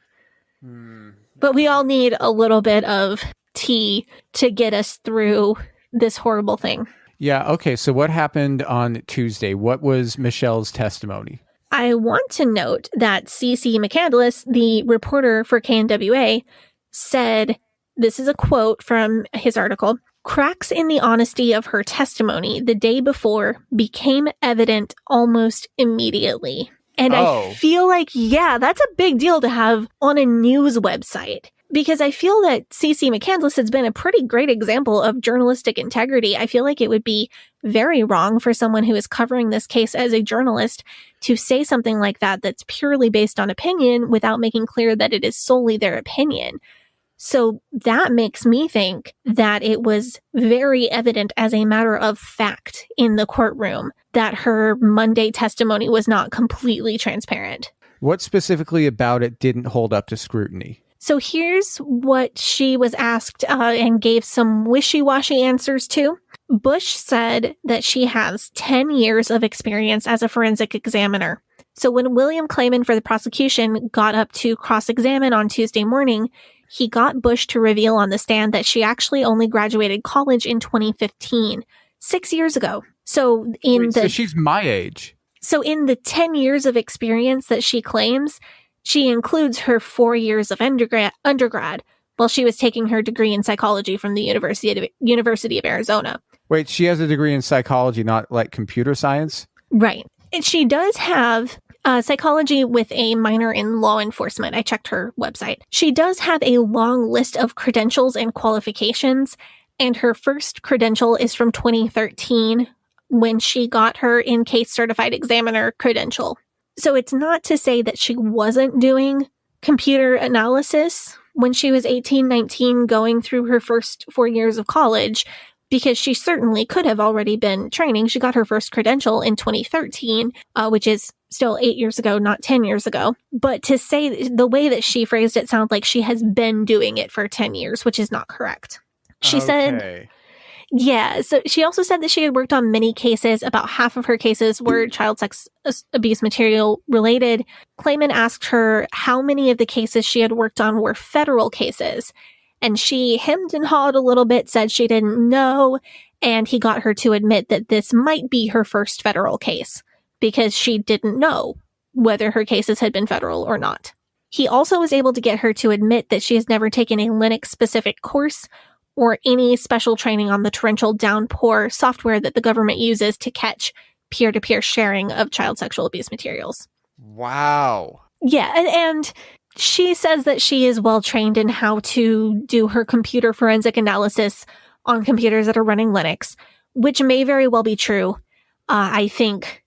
we all need a little bit of tea to get us through this horrible thing. Yeah. Okay. So what happened on Tuesday? What was Michelle's testimony? I want to note that CC McCandless, the reporter for KNWA, said, this is a quote from his article, "Cracks in the honesty of her testimony the day before became evident almost immediately." And I feel like, that's a big deal to have on a news website. Because I feel that CC McCandless has been a pretty great example of journalistic integrity. I feel like it would be very wrong for someone who is covering this case as a journalist to say something like that that's purely based on opinion without making clear that it is solely their opinion. So that makes me think that it was very evident as a matter of fact in the courtroom that her Monday testimony was not completely transparent. What specifically about it didn't hold up to scrutiny? So here's what she was asked and gave some wishy-washy answers to. Bush said that she has 10 years of experience as a forensic examiner. So when William Clayman for the prosecution got up to cross-examine on Tuesday morning, he got Bush to reveal on the stand that she actually only graduated college in 2015, 6 years ago. So so she's my age. So in the 10 years of experience that she claims, she includes her 4 years of undergrad while she was taking her degree in psychology from the University of Arizona. Wait, she has a degree in psychology, not like computer science? Right. And she does have psychology with a minor in law enforcement. I checked her website. She does have a long list of credentials and qualifications, and her first credential is from 2013 when she got her in-case certified examiner credential. So it's not to say that she wasn't doing computer analysis when she was 18, 19, going through her first 4 years of college, because she certainly could have already been training. She got her first credential in 2013, which is still 8 years ago, not 10 years ago. But to say the way that she phrased it sounds like she has been doing it for 10 years, which is not correct. She said, yeah. So she also said that she had worked on many cases. About half of her cases were child sex abuse material related. Clayman asked her how many of the cases she had worked on were federal cases. And she hemmed and hawed a little bit, said she didn't know, and he got her to admit that this might be her first federal case, because she didn't know whether her cases had been federal or not. He also was able to get her to admit that she has never taken a Linux-specific course or any special training on the torrential downpour software that the government uses to catch peer-to-peer sharing of child sexual abuse materials. Wow. Yeah, and she says that she is well trained in how to do her computer forensic analysis on computers that are running Linux, which may very well be true. I think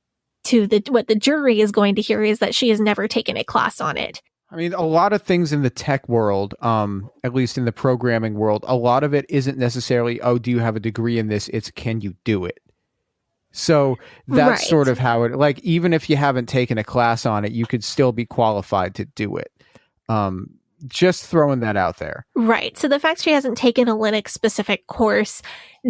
what the jury is going to hear is that she has never taken a class on it. I mean, a lot of things in the tech world, at least in the programming world, a lot of it isn't necessarily, oh, do you have a degree in this? It's, can you do it? So that's sort of how it, like, even if you haven't taken a class on it, you could still be qualified to do it. Just throwing that out there. Right. So the fact she hasn't taken a Linux specific course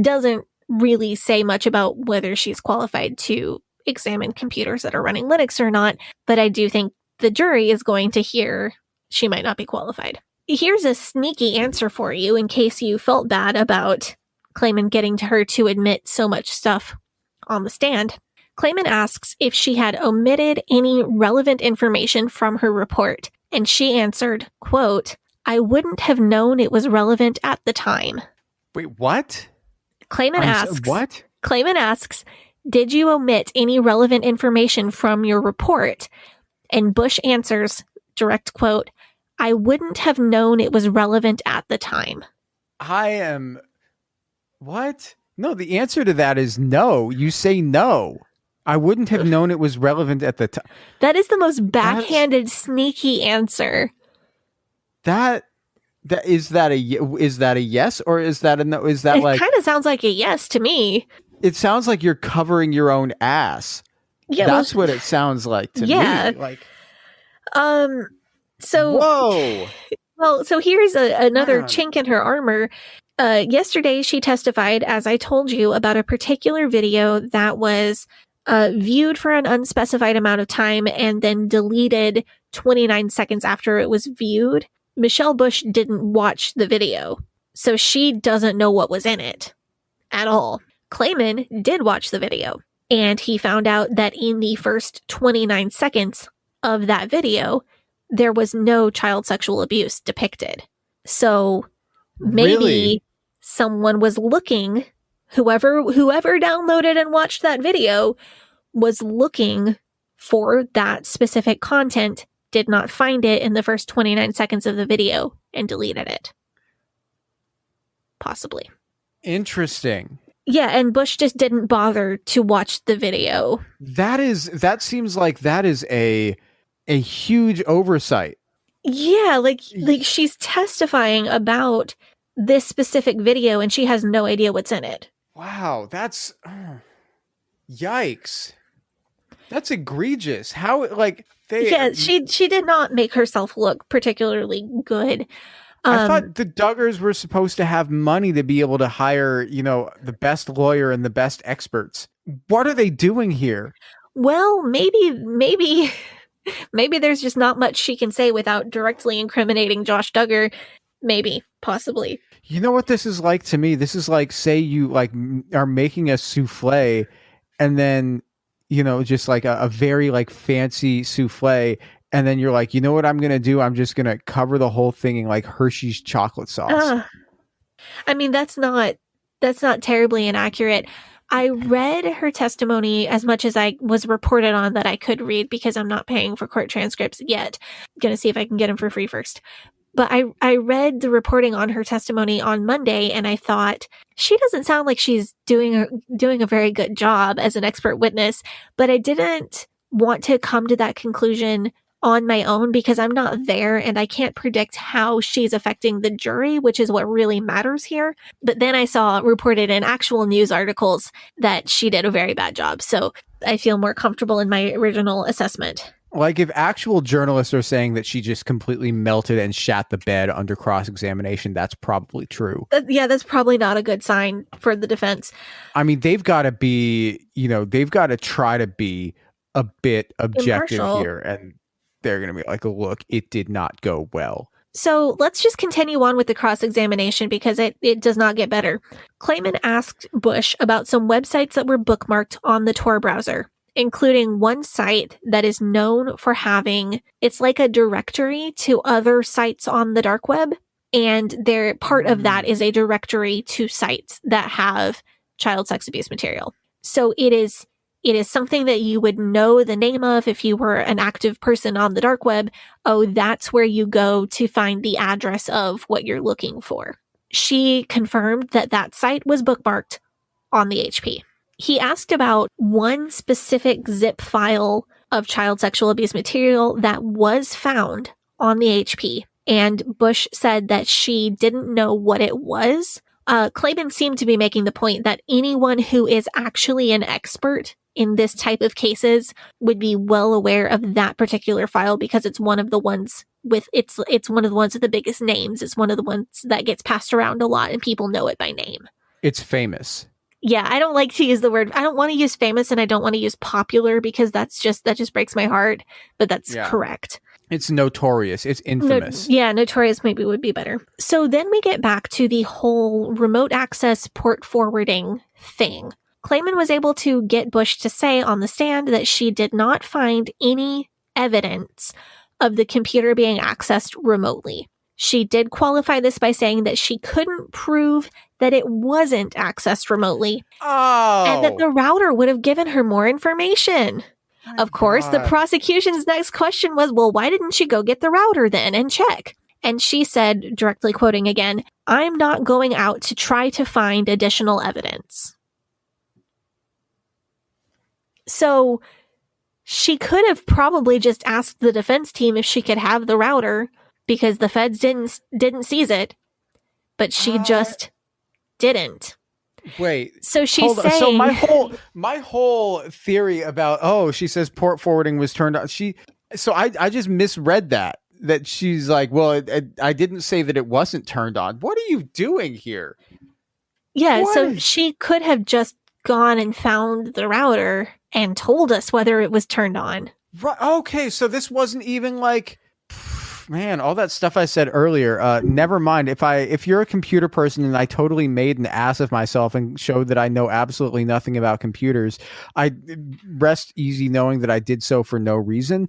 doesn't really say much about whether she's qualified to examine computers that are running Linux or not. But I do think the jury is going to hear she might not be qualified. Here's a sneaky answer for you in case you felt bad about Clayman getting her to admit so much stuff on the stand. Clayman asks if she had omitted any relevant information from her report. And she answered, quote, "I wouldn't have known it was relevant at the time." Wait, what? Clayman asks, "Did you omit any relevant information from your report?" And Bush answers, direct quote, "I wouldn't have known it was relevant at the time." What? No, the answer to that is no. You say no. I wouldn't have known it was relevant at the time. That is the most backhanded, sneaky answer. Is that a yes, or is that a no? Is that it kind of sounds like a yes to me. It sounds like you're covering your own ass. Yeah, that's what it sounds like to me. Like, so whoa. Well, so here's another chink in her armor. Yesterday, she testified, as I told you, about a particular video that was viewed for an unspecified amount of time and then deleted 29 seconds after it was viewed. Michelle Bush didn't watch the video, so she doesn't know what was in it at all. Clayman did watch the video, and he found out that in the first 29 seconds of that video, there was no child sexual abuse depicted. So maybe someone was looking, whoever downloaded and watched that video was looking for that specific content, did not find it in the first 29 seconds of the video, and deleted it. Possibly. Interesting. Yeah, and Bush just didn't bother to watch the video. That seems like that is a huge oversight. Yeah, like she's testifying about this specific video and she has no idea what's in it. Wow, that's yikes. That's egregious. How, like, She did not make herself look particularly good. I thought the Duggars were supposed to have money to be able to hire, the best lawyer and the best experts. What are they doing here? Well, maybe there's just not much she can say without directly incriminating Josh Duggar. Maybe, possibly. You know what this is like to me? This is like, say you are making a souffle, and then, just like a very like fancy souffle, and then you're like, you know what I'm going to do? I'm just going to cover the whole thing in like Hershey's chocolate sauce. I mean, that's not terribly inaccurate. I read her testimony as much as I was reported on that I could read because I'm not paying for court transcripts yet. I'm going to see if I can get them for free first. But I read the reporting on her testimony on Monday, and I thought, she doesn't sound like she's doing a very good job as an expert witness, but I didn't want to come to that conclusion on my own because I'm not there and I can't predict how she's affecting the jury, which is what really matters here. But then I saw reported in actual news articles that she did a very bad job. So I feel more comfortable in my original assessment. Like if actual journalists are saying that she just completely melted and shat the bed under cross-examination, that's probably true. Yeah, that's probably not a good sign for the defense. I mean, they've got to be, they've got to try to be a bit objective impartial here. And they're going to be like, look, it did not go well. So let's just continue on with the cross-examination because it does not get better. Klayman asked Bush about some websites that were bookmarked on the Tor browser, including one site that is known for having, it's like a directory to other sites on the dark web. And part of that is a directory to sites that have child sex abuse material. So it is something that you would know the name of if you were an active person on the dark web. Oh, that's where you go to find the address of what you're looking for. She confirmed that site was bookmarked on the HP. He asked about one specific zip file of child sexual abuse material that was found on the HP. And Bush said that she didn't know what it was. Klayman seemed to be making the point that anyone who is actually an expert in this type of cases would be well aware of that particular file because it's one of the ones with it's one of the ones with the biggest names. It's one of the ones that gets passed around a lot and people know it by name. It's famous. Yeah, I don't like to use the word. I don't want to use famous and I don't want to use popular because that just breaks my heart, but that's correct. It's notorious. It's infamous. Notorious maybe would be better. So then we get back to the whole remote access port forwarding thing. Klayman was able to get Bush to say on the stand that she did not find any evidence of the computer being accessed remotely. She did qualify this by saying that she couldn't prove that it wasn't accessed remotely. Oh. And that the router would have given her more information. Of course, the prosecution's next question was, well, why didn't she go get the router then and check? And she said, directly quoting again, "I'm not going out to try to find additional evidence." So she could have probably just asked the defense team if she could have the router because the feds didn't seize it, but she just didn't. Wait. So she's saying. So my whole theory about she says port forwarding was turned on. I just misread that she's like, well, I didn't say that it wasn't turned on. What are you doing here? Yeah. So she could have just gone and found the router and told us whether it was turned on. Right. Okay. So this wasn't even like, man, all that stuff I said earlier. Never mind. If you're a computer person and I totally made an ass of myself and showed that I know absolutely nothing about computers, I rest easy knowing that I did so for no reason.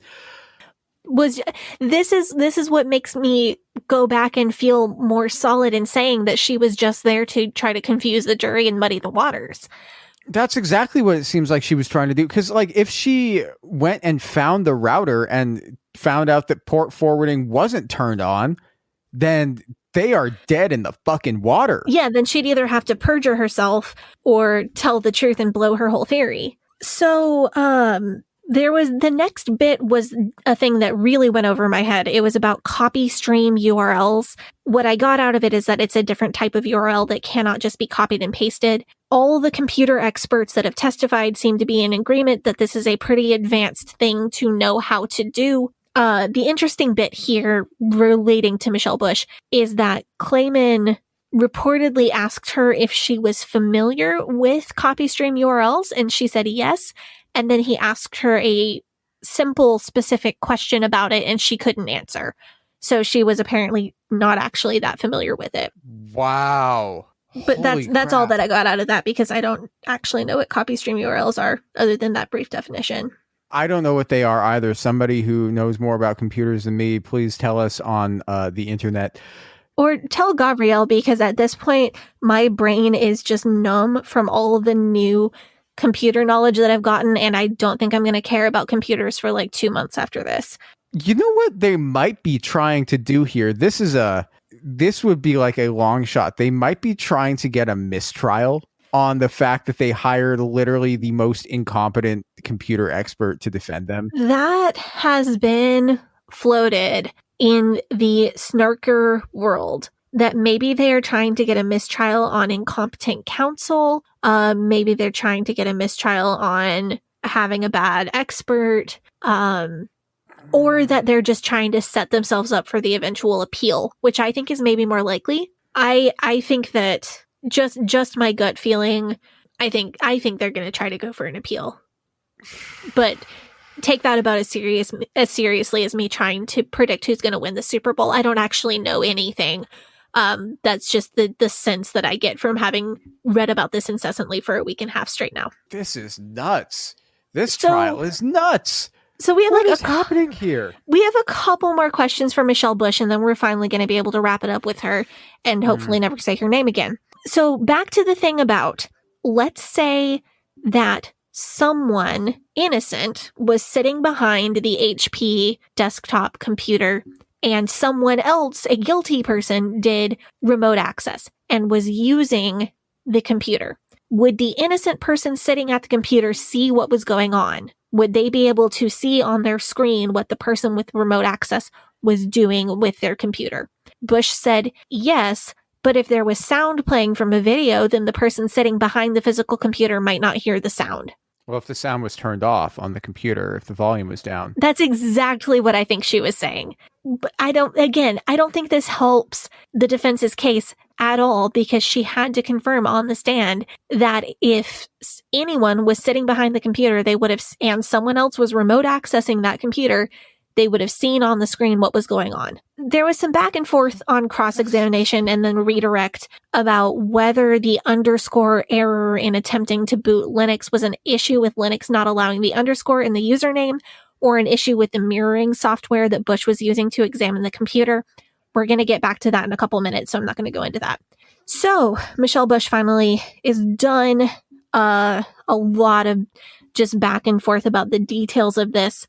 This is what makes me go back and feel more solid in saying that she was just there to try to confuse the jury and muddy the waters. That's exactly what it seems like she was trying to do. Because like if she went and found the router and found out that port forwarding wasn't turned on, then they are dead in the fucking water. Yeah, then she'd either have to perjure herself or tell the truth and blow her whole theory. So The next bit was a thing that really went over my head. It was about copy stream URLs. What I got out of it is that it's a different type of URL that cannot just be copied and pasted. All the computer experts that have testified seem to be in agreement that this is a pretty advanced thing to know how to do. The interesting bit here relating to Michelle Bush is that Clayman reportedly asked her if she was familiar with copy stream URLs, and she said yes. And then he asked her a simple, specific question about it, and she couldn't answer. So she was apparently not actually that familiar with it. Wow. But that's all that I got out of that, because I don't actually know what copy stream URLs are other than that brief definition. I don't know what they are either. Somebody who knows more about computers than me, please tell us on the internet. Or tell Gavri'el, because at this point, my brain is just numb from all of the new computer knowledge that I've gotten, and I don't think I'm going to care about computers for like 2 months after this. You know what they might be trying to do here? This would be like a long shot. They might be trying to get a mistrial on the fact that they hired literally the most incompetent computer expert to defend them. That has been floated in the Snarker world, that maybe they are trying to get a mistrial on incompetent counsel. Maybe they're trying to get a mistrial on having a bad expert, or that they're just trying to set themselves up for the eventual appeal, which I think is maybe more likely. I think that just my gut feeling, I think they're going to try to go for an appeal. But take that about as seriously as me trying to predict who's going to win the Super Bowl. I don't actually know anything. That's just the sense that I get from having read about this incessantly for a week and a half straight now. This is nuts. This trial is nuts. So we have what is happening here? We have a couple more questions for Michelle Bush, and then we're finally going to be able to wrap it up with her and hopefully never say her name again. So back to the thing about, let's say that someone innocent was sitting behind the HP desktop computer, and someone else, a guilty person, did remote access and was using the computer. Would the innocent person sitting at the computer see what was going on? Would they be able to see on their screen what the person with remote access was doing with their computer? Bush said yes, but if there was sound playing from a video, then the person sitting behind the physical computer might not hear the sound. Well, if the sound was turned off on the computer, if the volume was down. That's exactly what I think she was saying. But I don't think this helps the defense's case at all, because she had to confirm on the stand that if anyone was sitting behind the computer, they would have, and someone else was remote accessing that computer, they would have seen on the screen what was going on. There was some back and forth on cross-examination and then redirect about whether the underscore error in attempting to boot Linux was an issue with Linux not allowing the underscore in the username, or an issue with the mirroring software that Bush was using to examine the computer. We're going to get back to that in a couple minutes, so I'm not going to go into that. So Michelle Bush finally is done. A lot of just back and forth about the details of this.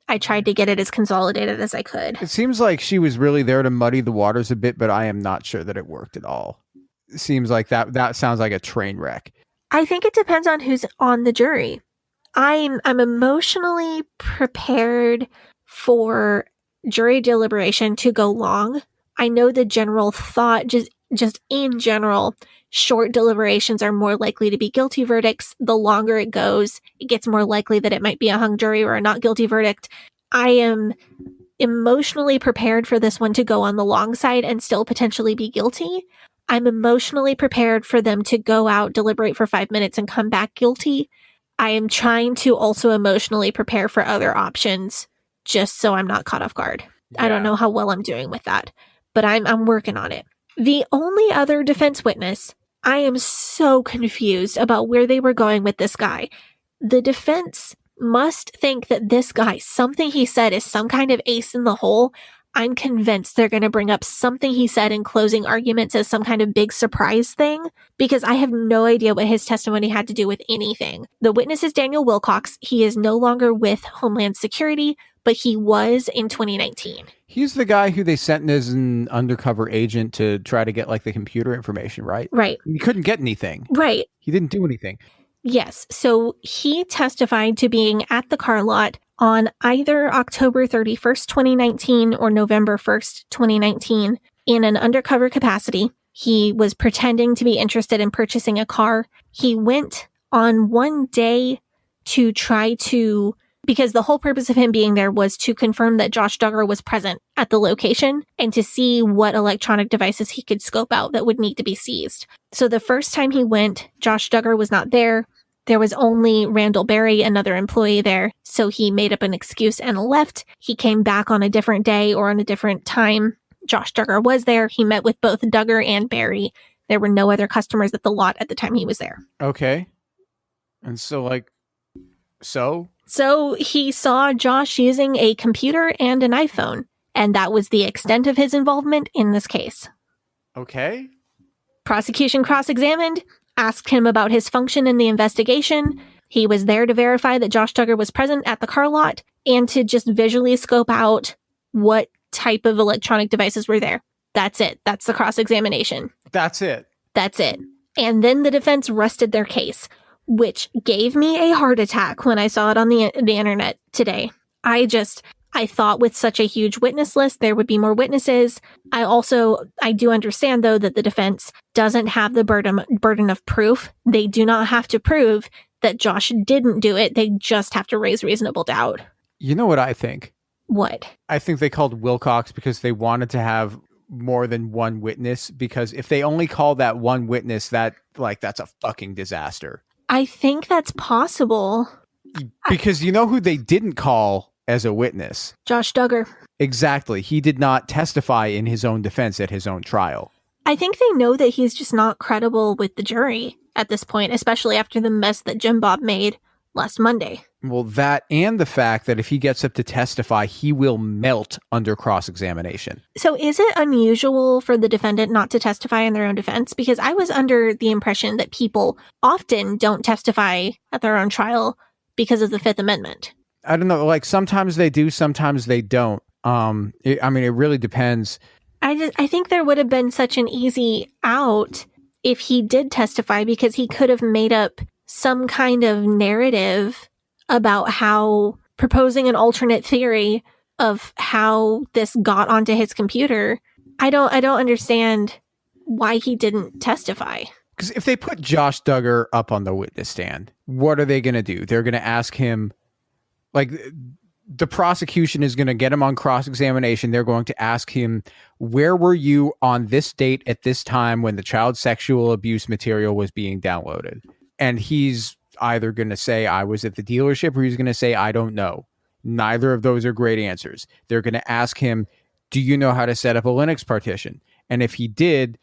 I tried to get it as consolidated as I could. It seems like she was really there to muddy the waters a bit, but I am not sure that it worked at all. It seems like that sounds like a train wreck. I think it depends on who's on the jury. I'm emotionally prepared for jury deliberation to go long. I know the general thought, just in general, short deliberations are more likely to be guilty verdicts. The longer it goes, it gets more likely that it might be a hung jury or a not guilty verdict. I am emotionally prepared for this one to go on the long side and still potentially be guilty. I'm emotionally prepared for them to go out, deliberate for 5 minutes, and come back guilty. I am trying to also emotionally prepare for other options, just so I'm not caught off guard. Yeah. I don't know how well I'm doing with that, but I'm working on it. The only other defense witness, I am so confused about where they were going with this guy. The defense must think that this guy, something he said, is some kind of ace in the hole. I'm convinced they're going to bring up something he said in closing arguments as some kind of big surprise thing, because I have no idea what his testimony had to do with anything. The witness is Daniel Wilcox. He is no longer with Homeland Security, but he was in 2019. He's the guy who they sent in as an undercover agent to try to get like the computer information, right? Right. He couldn't get anything. Right. He didn't do anything. Yes. So he testified to being at the car lot on either October 31st, 2019 or November 1st, 2019 in an undercover capacity. He was pretending to be interested in purchasing a car. He went on one day to try to, because the whole purpose of him being there was to confirm that Josh Duggar was present at the location and to see what electronic devices he could scope out that would need to be seized. So the first time he went, Josh Duggar was not there. There was only Randall Berry, another employee there. So he made up an excuse and left. He came back on a different day or on a different time. Josh Duggar was there. He met with both Duggar and Berry. There were no other customers at the lot at the time he was there. Okay. And so So he saw Josh using a computer and an iPhone, and that was the extent of his involvement in this case. Okay. Prosecution cross-examined, asked him about his function in the investigation. He was there to verify that Josh Duggar was present at the car lot and to just visually scope out what type of electronic devices were there. That's it. That's the cross-examination. That's it. That's it. And then the defense rested their case, which gave me a heart attack when I saw it on the internet today. I thought with such a huge witness list, there would be more witnesses. I do understand, though, that the defense doesn't have the burden of proof. They do not have to prove that Josh didn't do it. They just have to raise reasonable doubt. You know what I think? What? I think they called Wilcox because they wanted to have more than one witness, because if they only call that one witness, that's a fucking disaster. I think that's possible. Because you know who they didn't call as a witness? Josh Duggar. Exactly. He did not testify in his own defense at his own trial. I think they know that he's just not credible with the jury at this point, especially after the mess that Jim Bob made last Monday. Well, that and the fact that if he gets up to testify, he will melt under cross-examination. So is it unusual for the defendant not to testify in their own defense? Because I was under the impression that people often don't testify at their own trial because of the Fifth Amendment. I don't know. Sometimes they do, sometimes they don't. It really depends. I think there would have been such an easy out if he did testify, because he could have made up some kind of narrative about how, proposing an alternate theory of how this got onto his computer. I don't understand why he didn't testify. Because if they put Josh Duggar up on the witness stand, what are they going to do? They're going to ask him, the prosecution is going to get him on cross-examination. They're going to ask him, where were you on this date at this time when the child sexual abuse material was being downloaded? And he's either going to say, I was at the dealership, or he's going to say, I don't know. Neither of those are great answers. They're going to ask him, do you know how to set up a Linux partition? And if he did,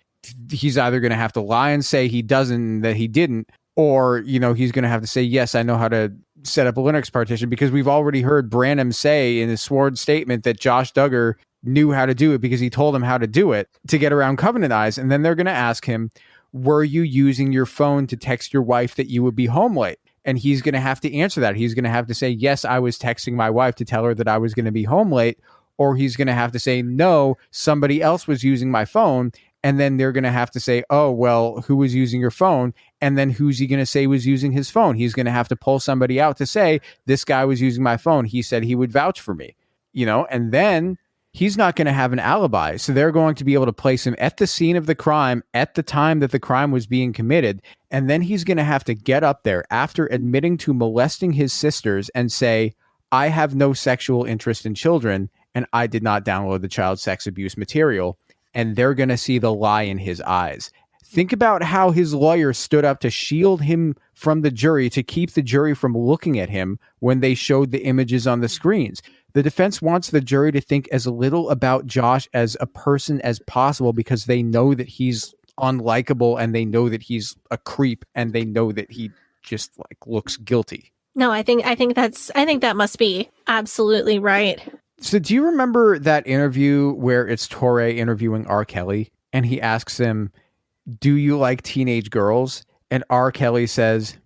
he's either going to have to lie and say he doesn't, that he didn't, or, he's going to have to say, yes, I know how to set up a Linux partition, because we've already heard Branham say in his sworn statement that Josh Duggar knew how to do it because he told him how to do it to get around Covenant Eyes. And then they're going to ask him, were you using your phone to text your wife that you would be home late? And he's going to have to answer that. He's going to have to say, yes, I was texting my wife to tell her that I was going to be home late. Or he's going to have to say, no, somebody else was using my phone. And then they're going to have to say, oh, well, who was using your phone? And then who's he going to say was using his phone? He's going to have to pull somebody out to say, this guy was using my phone. He said he would vouch for me, and then he's not going to have an alibi. So they're going to be able to place him at the scene of the crime at the time that the crime was being committed. And then he's going to have to get up there after admitting to molesting his sisters and say, I have no sexual interest in children, and I did not download the child sex abuse material. And they're going to see the lie in his eyes. Think about how his lawyer stood up to shield him from the jury, to keep the jury from looking at him when they showed the images on the screens. The defense wants the jury to think as little about Josh as a person as possible, because they know that he's unlikable, and they know that he's a creep, and they know that he just looks guilty. No, I think that must be absolutely right. So do you remember that interview where it's Torre interviewing R. Kelly, and he asks him, do you like teenage girls? And R. Kelly says,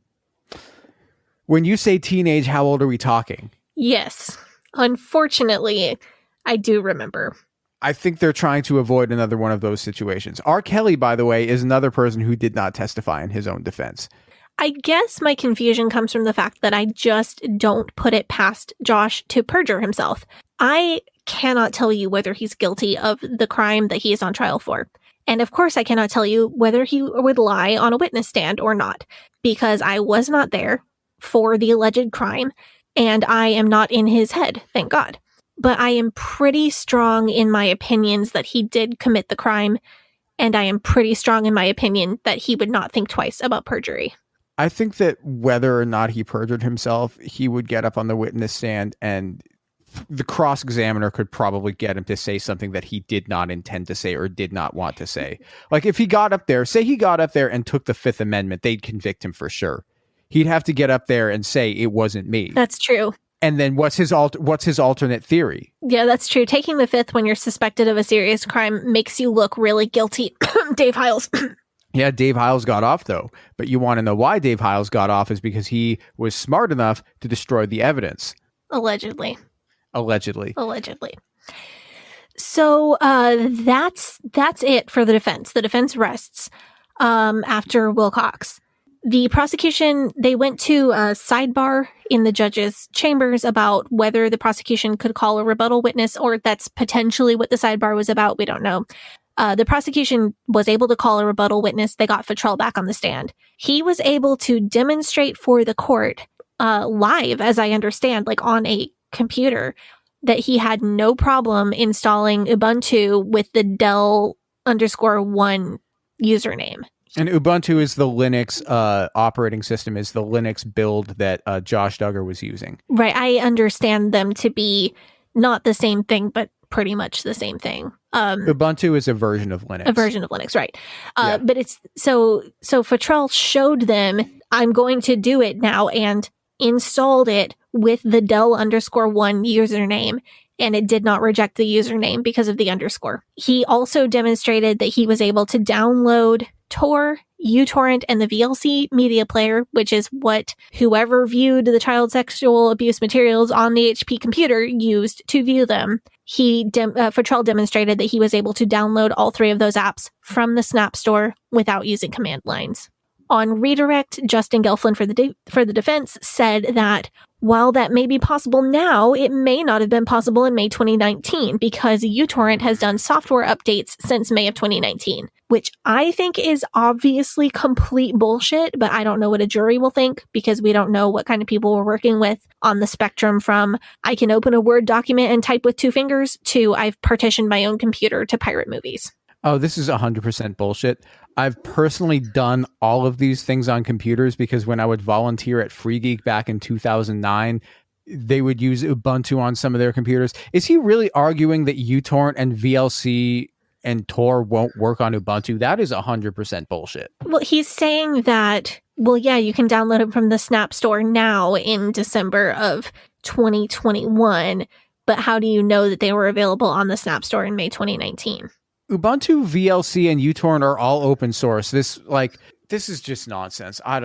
when you say teenage, how old are we talking? Yes. Unfortunately, I do remember. I think they're trying to avoid another one of those situations. R. Kelly, by the way, is another person who did not testify in his own defense. I guess my confusion comes from the fact that I just don't put it past Josh to perjure himself. I cannot tell you whether he's guilty of the crime that he is on trial for. And of course, I cannot tell you whether he would lie on a witness stand or not, because I was not there for the alleged crime, and I am not in his head, thank God. But I am pretty strong in my opinions that he did commit the crime, and I am pretty strong in my opinion that he would not think twice about perjury. I think that whether or not he perjured himself, he would get up on the witness stand and the cross-examiner could probably get him to say something that he did not intend to say or did not want to say. Like if he got up there, say he got up there and took the Fifth Amendment, they'd convict him for sure. He'd have to get up there and say, it wasn't me. That's true. And then what's his alternate theory? Yeah, that's true. Taking the Fifth when you're suspected of a serious crime makes you look really guilty. Dave Hiles. Yeah, Dave Hiles got off, though. But you want to know why Dave Hiles got off is because he was smart enough to destroy the evidence. Allegedly. So that's it for the defense. The defense rests after Wilcox. The prosecution, they went to a sidebar in the judge's chambers about whether the prosecution could call a rebuttal witness, or that's potentially what the sidebar was about. We don't know. The prosecution was able to call a rebuttal witness. They got Futrell back on the stand. He was able to demonstrate for the court live, as I understand, like on a computer, that he had no problem installing Ubuntu with the Dell_1 username. And Ubuntu is the Linux operating system, is the Linux build that Josh Duggar was using. Right. I understand them to be not the same thing, but pretty much the same thing. Ubuntu is a version of Linux. A version of Linux, right. Yeah. But it's so Futrell showed them, I'm going to do it now, and installed it with the Dell_1 username, and it did not reject the username because of the underscore. He also demonstrated that he was able to download Tor, uTorrent, and the VLC media player, which is what whoever viewed the child sexual abuse materials on the HP computer used to view them. Futrell demonstrated that he was able to download all three of those apps from the Snap Store without using command lines. On redirect, Justin Gelflin for the defense said that while that may be possible now, it may not have been possible in May 2019 because uTorrent has done software updates since May of 2019, which I think is obviously complete bullshit, but I don't know what a jury will think because we don't know what kind of people we're working with on the spectrum from I can open a Word document and type with 2 fingers to I've partitioned my own computer to pirate movies. Oh, this is 100% bullshit. I've personally done all of these things on computers because when I would volunteer at Free Geek back in 2009, they would use Ubuntu on some of their computers. Is he really arguing that uTorrent and VLC and Tor won't work on Ubuntu? That is 100% bullshit. Well, he's saying that, well, yeah, you can download it from the Snap Store now in December of 2021, but how do you know that they were available on the Snap Store in May 2019? Ubuntu, VLC, and uTorrent are all open source. This is just nonsense. I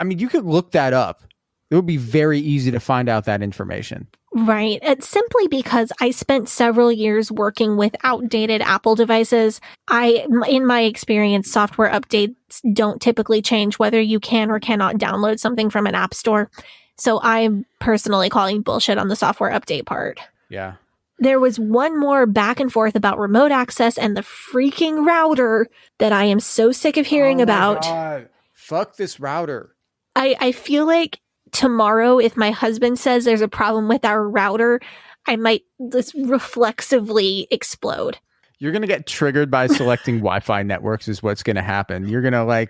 mean, you could look that up. It would be very easy to find out that information. Right. It's simply because I spent several years working with outdated Apple devices. In my experience, software updates don't typically change whether you can or cannot download something from an app store. So I'm personally calling bullshit on the software update part. Yeah. There was one more back and forth about remote access and the freaking router that I am so sick of hearing about. God. Fuck this router. I feel like tomorrow, if my husband says there's a problem with our router, I might just reflexively explode. You're going to get triggered by selecting Wi-Fi networks is what's going to happen. You're going to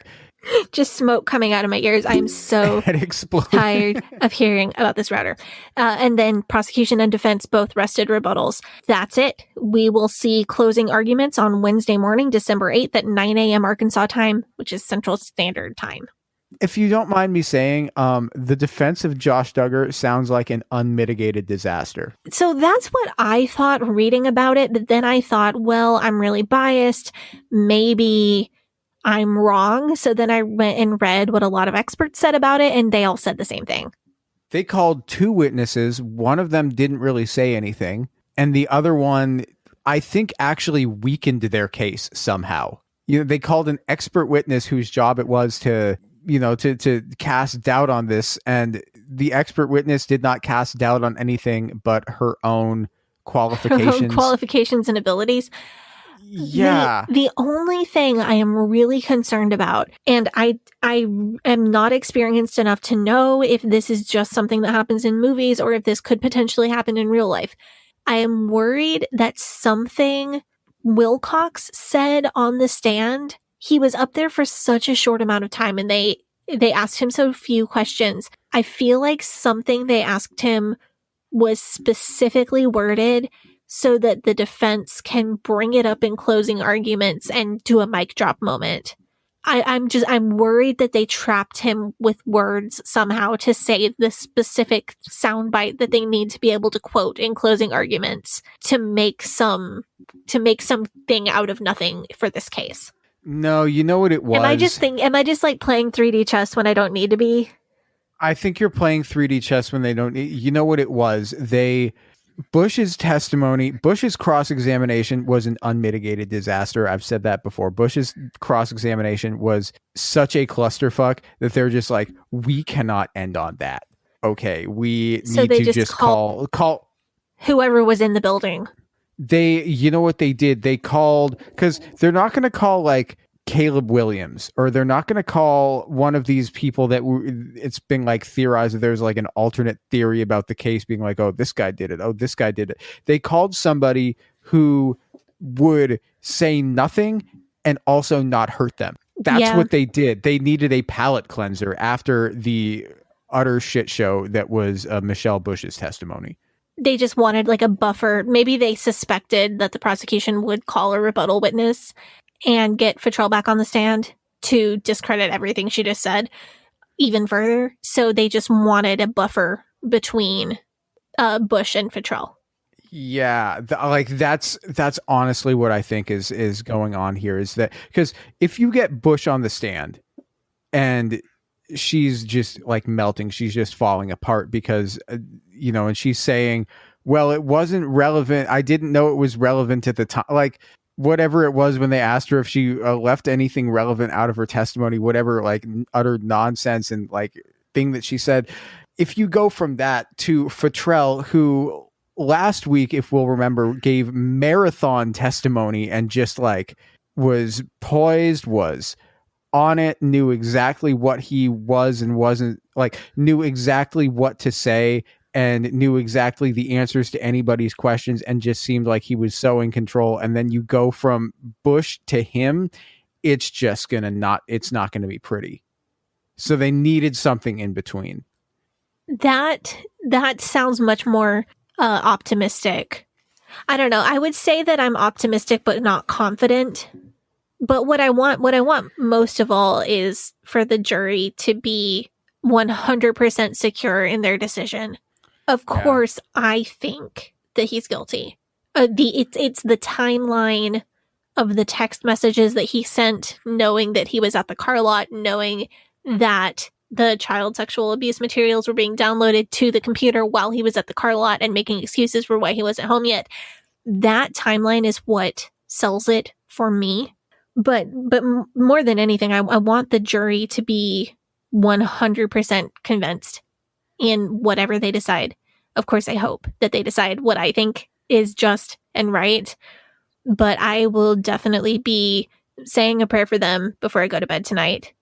just smoke coming out of my ears. I am so tired of hearing about this router. And then prosecution and defense both rested rebuttals. That's it. We will see closing arguments on Wednesday morning, December 8th at 9 a.m. Arkansas time, which is Central Standard Time. If you don't mind me saying, the defense of Josh Duggar sounds like an unmitigated disaster. So that's what I thought reading about it. But then I thought, well, I'm really biased. Maybe I'm wrong. So then I went and read what a lot of experts said about it, and they all said the same thing. They called 2 witnesses. One of them didn't really say anything. And the other one, I think, actually weakened their case somehow. They called an expert witness whose job it was to to cast doubt on this, and the expert witness did not cast doubt on anything but her own qualifications. Qualifications and abilities. Yeah. The only thing I am really concerned about, and I am not experienced enough to know if this is just something that happens in movies or if this could potentially happen in real life. I am worried that something Wilcox said on the stand, he was up there for such a short amount of time and they asked him so few questions. I feel like something they asked him was specifically worded so that the defense can bring it up in closing arguments and do a mic drop moment. I'm worried that they trapped him with words somehow to say the specific soundbite that they need to be able to quote in closing arguments to make something out of nothing for this case. No, you know what it was? Am I just like playing 3D chess when I don't need to be? I think you're playing 3D chess when they don't. You know what it was? Bush's cross-examination was an unmitigated disaster. I've said that before. Bush's cross-examination was such a clusterfuck that they're just like, we cannot end on that. Okay, we need to just call whoever was in the building. You know what they did? They called, because they're not going to call like Caleb Williams, or they're not going to call one of these people that it's been like theorized that there's like an alternate theory about the case being like, oh, this guy did it. Oh, this guy did it. They called somebody who would say nothing and also not hurt them. That's what they did. They needed a palate cleanser after the utter shit show that was Michelle Bush's testimony. They just wanted like a buffer. Maybe they suspected that the prosecution would call a rebuttal witness and get Futrell back on the stand to discredit everything she just said even further. So they just wanted a buffer between Bush and Futrell. Yeah, that's honestly what I think is going on here, is that because if you get Bush on the stand and she's just like melting, she's just falling apart because, and she's saying, well, it wasn't relevant. I didn't know it was relevant at the time. Like, whatever it was when they asked her if she left anything relevant out of her testimony, whatever like utter nonsense and like thing that she said. If you go from that to Futrell, who last week, if we'll remember, gave marathon testimony and just like was poised, was on it, knew exactly what he was and wasn't, like knew exactly what to say and knew exactly the answers to anybody's questions and just seemed like he was so in control. And then you go from Bush to him, it's just it's not going to be pretty. So they needed something in between. That sounds much more optimistic. I don't know. I would say that I'm optimistic, but not confident. But what I want most of all is for the jury to be 100% secure in their decision. Of course, I think that he's guilty. It's the timeline of the text messages that he sent, knowing that he was at the car lot, knowing that the child sexual abuse materials were being downloaded to the computer while he was at the car lot and making excuses for why he wasn't home yet. That timeline is what sells it for me. But more than anything, I want the jury to be 100% convinced in whatever they decide. Of course, I hope that they decide what I think is just and right. But I will definitely be saying a prayer for them before I go to bed tonight,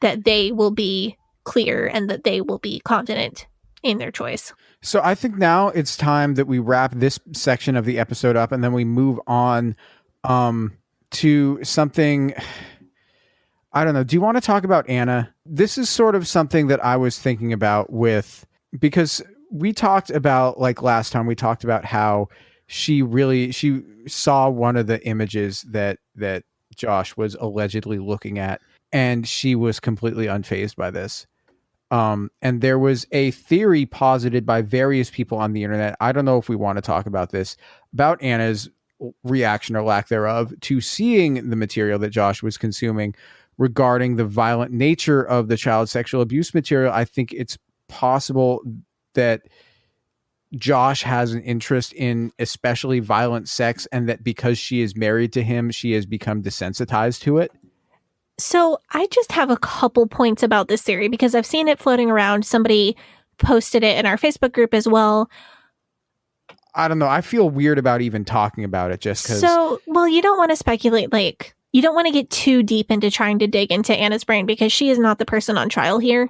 that they will be clear and that they will be confident in their choice. So I think now it's time that we wrap this section of the episode up and then we move on to something. I don't know. Do you want to talk about Anna? This is sort of something that I was thinking about because we talked about, like last time, we talked about how she saw one of the images that Josh was allegedly looking at, and she was completely unfazed by this. And there was a theory posited by various people on the internet. I don't know if we want to talk about this, about Anna's reaction or lack thereof to seeing the material that Josh was consuming regarding the violent nature of the child sexual abuse material. I think it's possible that Josh has an interest in especially violent sex, and that because she is married to him, she has become desensitized to it. So I just have a couple points about this theory because I've seen it floating around. Somebody posted it in our Facebook group as well. I don't know. I feel weird about even talking about it just because. So, well, you don't want to speculate, like, you don't want to get too deep into trying to dig into Anna's brain because she is not the person on trial here.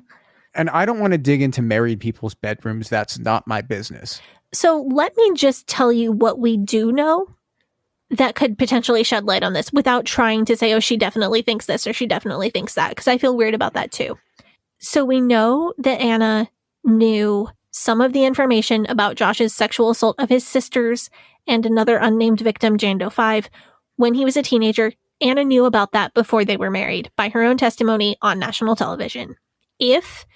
And I don't want to dig into married people's bedrooms. That's not my business. So let me just tell you what we do know that could potentially shed light on this without trying to say, oh, she definitely thinks this or she definitely thinks that, because I feel weird about that too. So we know that Anna knew some of the information about Josh's sexual assault of his sisters and another unnamed victim, Jane Doe 5, when he was a teenager. Anna knew about that before they were married by her own testimony on national television. If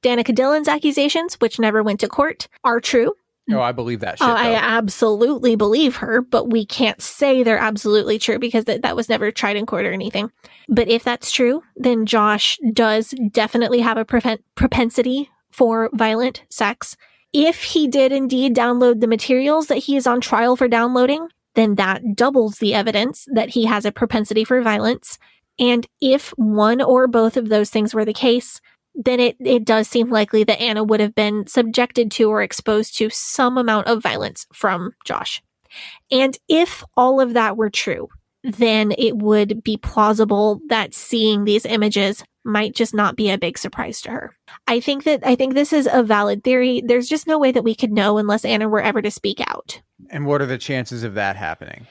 Danica Dillon's accusations, which never went to court, are true. Oh, I believe that shit. I absolutely believe her, but we can't say they're absolutely true because that was never tried in court or anything. But if that's true, then Josh does definitely have a propensity for violent sex. If he did indeed download the materials that he is on trial for downloading, then that doubles the evidence that he has a propensity for violence. And if one or both of those things were the case, then it does seem likely that Anna would have been subjected to or exposed to some amount of violence from Josh. And if all of that were true, then it would be plausible that seeing these images might just not be a big surprise to her. I think this is a valid theory. There's just no way that we could know unless Anna were ever to speak out. And what are the chances of that happening?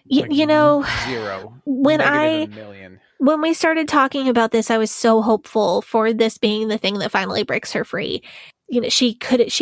You know, zero. When we started talking about this, I was so hopeful for this being the thing that finally breaks her free. You know, she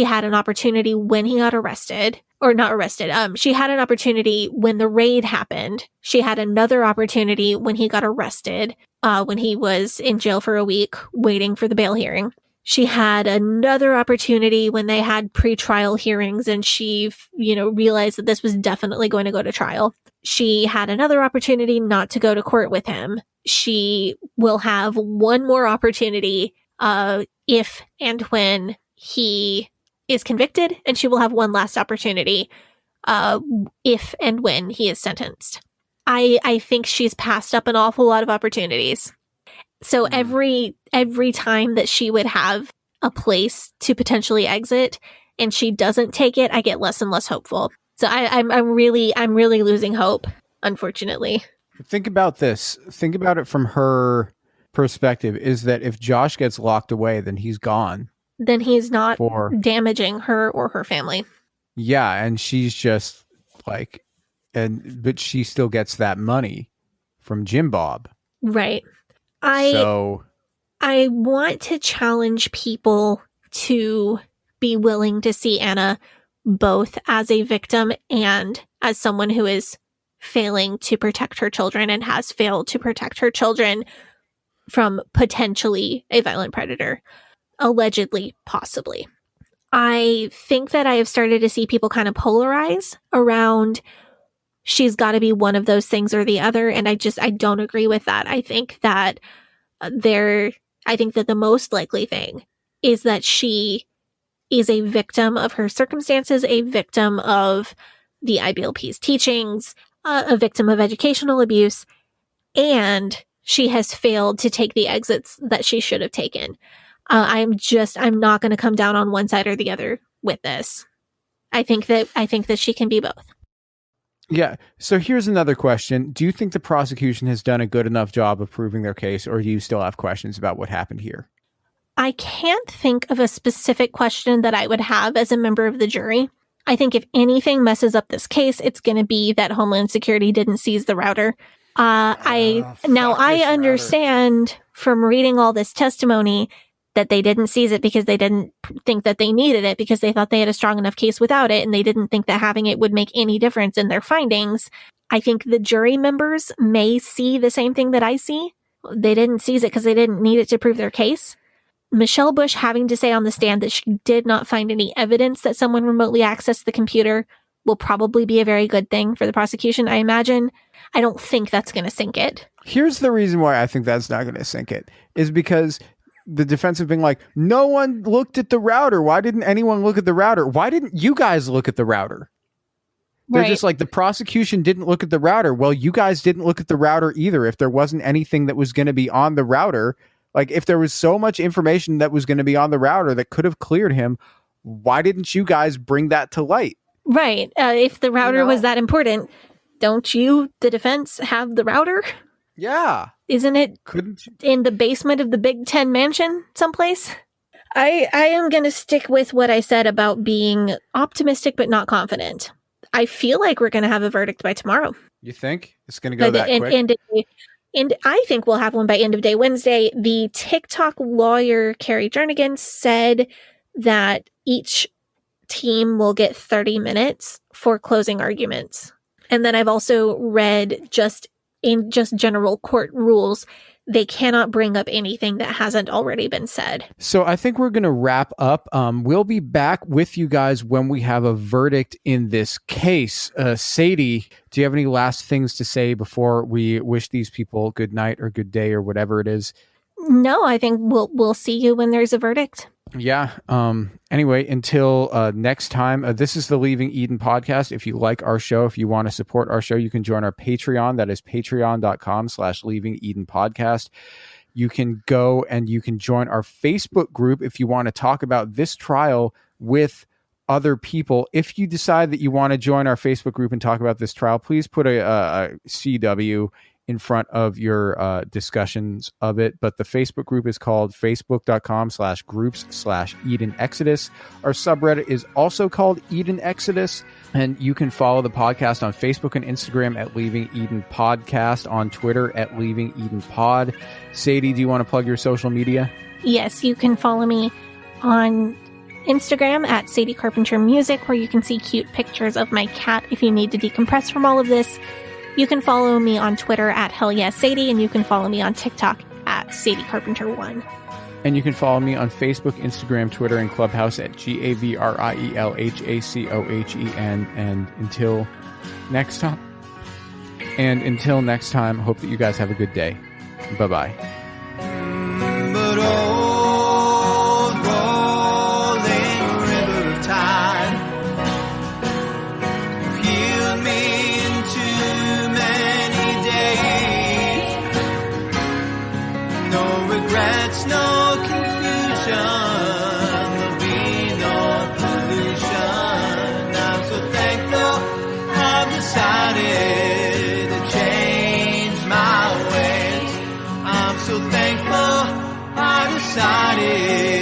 had an opportunity when he got arrested, or not arrested. She had an opportunity when the raid happened. She had another opportunity when he got arrested, when he was in jail for a week waiting for the bail hearing. She had another opportunity when they had pre-trial hearings and she, realized that this was definitely going to go to trial. She had another opportunity not to go to court with him. She will have one more opportunity if and when he is convicted, and she will have one last opportunity if and when he is sentenced. I think she's passed up an awful lot of opportunities. So every time that she would have a place to potentially exit and she doesn't take it, I get less and less hopeful. So I'm really losing hope, unfortunately. Think about this. Think about it from her perspective, is that if Josh gets locked away, then he's gone. Then he's not damaging her or her family. Yeah, and she's just like, but she still gets that money from Jim Bob. Right. I want to challenge people to be willing to see Anna both as a victim and as someone who is failing to protect her children and has failed to protect her children from potentially a violent predator. Allegedly, possibly. I think that I have started to see people kind of polarize around she's got to be one of those things or the other. And I don't agree with that. I think that the most likely thing is that she is a victim of her circumstances, a victim of the IBLP's teachings, a victim of educational abuse, and she has failed to take the exits that she should have taken. I'm not going to come down on one side or the other with this. I think that she can be both. Yeah. So here's another question. Do you think the prosecution has done a good enough job of proving their case, or do you still have questions about what happened here? I can't think of a specific question that I would have as a member of the jury. I think if anything messes up this case, it's going to be that Homeland Security didn't seize the router. I understand from reading all this testimony that they didn't seize it because they didn't think that they needed it, because they thought they had a strong enough case without it, and they didn't think that having it would make any difference in their findings. I think the jury members may see the same thing that I see. They didn't seize it because they didn't need it to prove their case. Michelle Bush having to say on the stand that she did not find any evidence that someone remotely accessed the computer will probably be a very good thing for the prosecution, I imagine. I don't think that's going to sink it. Here's the reason why I think that's not going to sink it, is because the defense have been like, no one looked at the router. Why didn't anyone look at the router? Why didn't you guys look at the router? They're just like, the prosecution didn't look at the router. Well, you guys didn't look at the router either. If there wasn't anything that was going to be on the router, like if there was so much information that was going to be on the router that could have cleared him, why didn't you guys bring that to light? Right. If the router was that important, don't you, the defense, have the router? Yeah. Isn't it Couldn't you? in the basement of the Big Ten mansion someplace? I am going to stick with what I said about being optimistic but not confident. I feel like we're going to have a verdict by tomorrow. You think it's going to go that quick? And I think we'll have one by end of day Wednesday. The TikTok lawyer, Carrie Jernigan, said that each team will get 30 minutes for closing arguments. And then I've also read in general court rules, they cannot bring up anything that hasn't already been said. So I think we're going to wrap up. We'll be back with you guys when we have a verdict in this case. Sadie, do you have any last things to say before we wish these people good night or good day or whatever it is? No, I think we'll see you when there's a verdict. Yeah. Anyway, until next time, this is the Leaving Eden podcast. If you like our show, if you want to support our show, you can join our Patreon. That is patreon.com/Leaving Eden podcast. You can go and you can join our Facebook group if you want to talk about this trial with other people. If you decide that you want to join our Facebook group and talk about this trial, please put a CW in front of your discussions of it. But the Facebook group is called facebook.com/groups/Eden Exodus. Our subreddit is also called Eden Exodus. And you can follow the podcast on Facebook and Instagram at Leaving Eden Podcast, on Twitter at Leaving Eden Pod. Sadie, do you want to plug your social media? Yes, you can follow me on Instagram at Sadie Carpenter Music, where you can see cute pictures of my cat if you need to decompress from all of this. You can follow me on Twitter at HellYesSadie, and you can follow me on TikTok at Sadie Carpenter 1. And you can follow me on Facebook, Instagram, Twitter, and Clubhouse at GAVRIELHACOHEN. And until next time, hope that you guys have a good day. Bye-bye. But old rolling river of time healed me in too many days. No regrets, no confusion, there'll be no pollution. I'm so thankful I've decided to change my ways. I'm so thankful I decided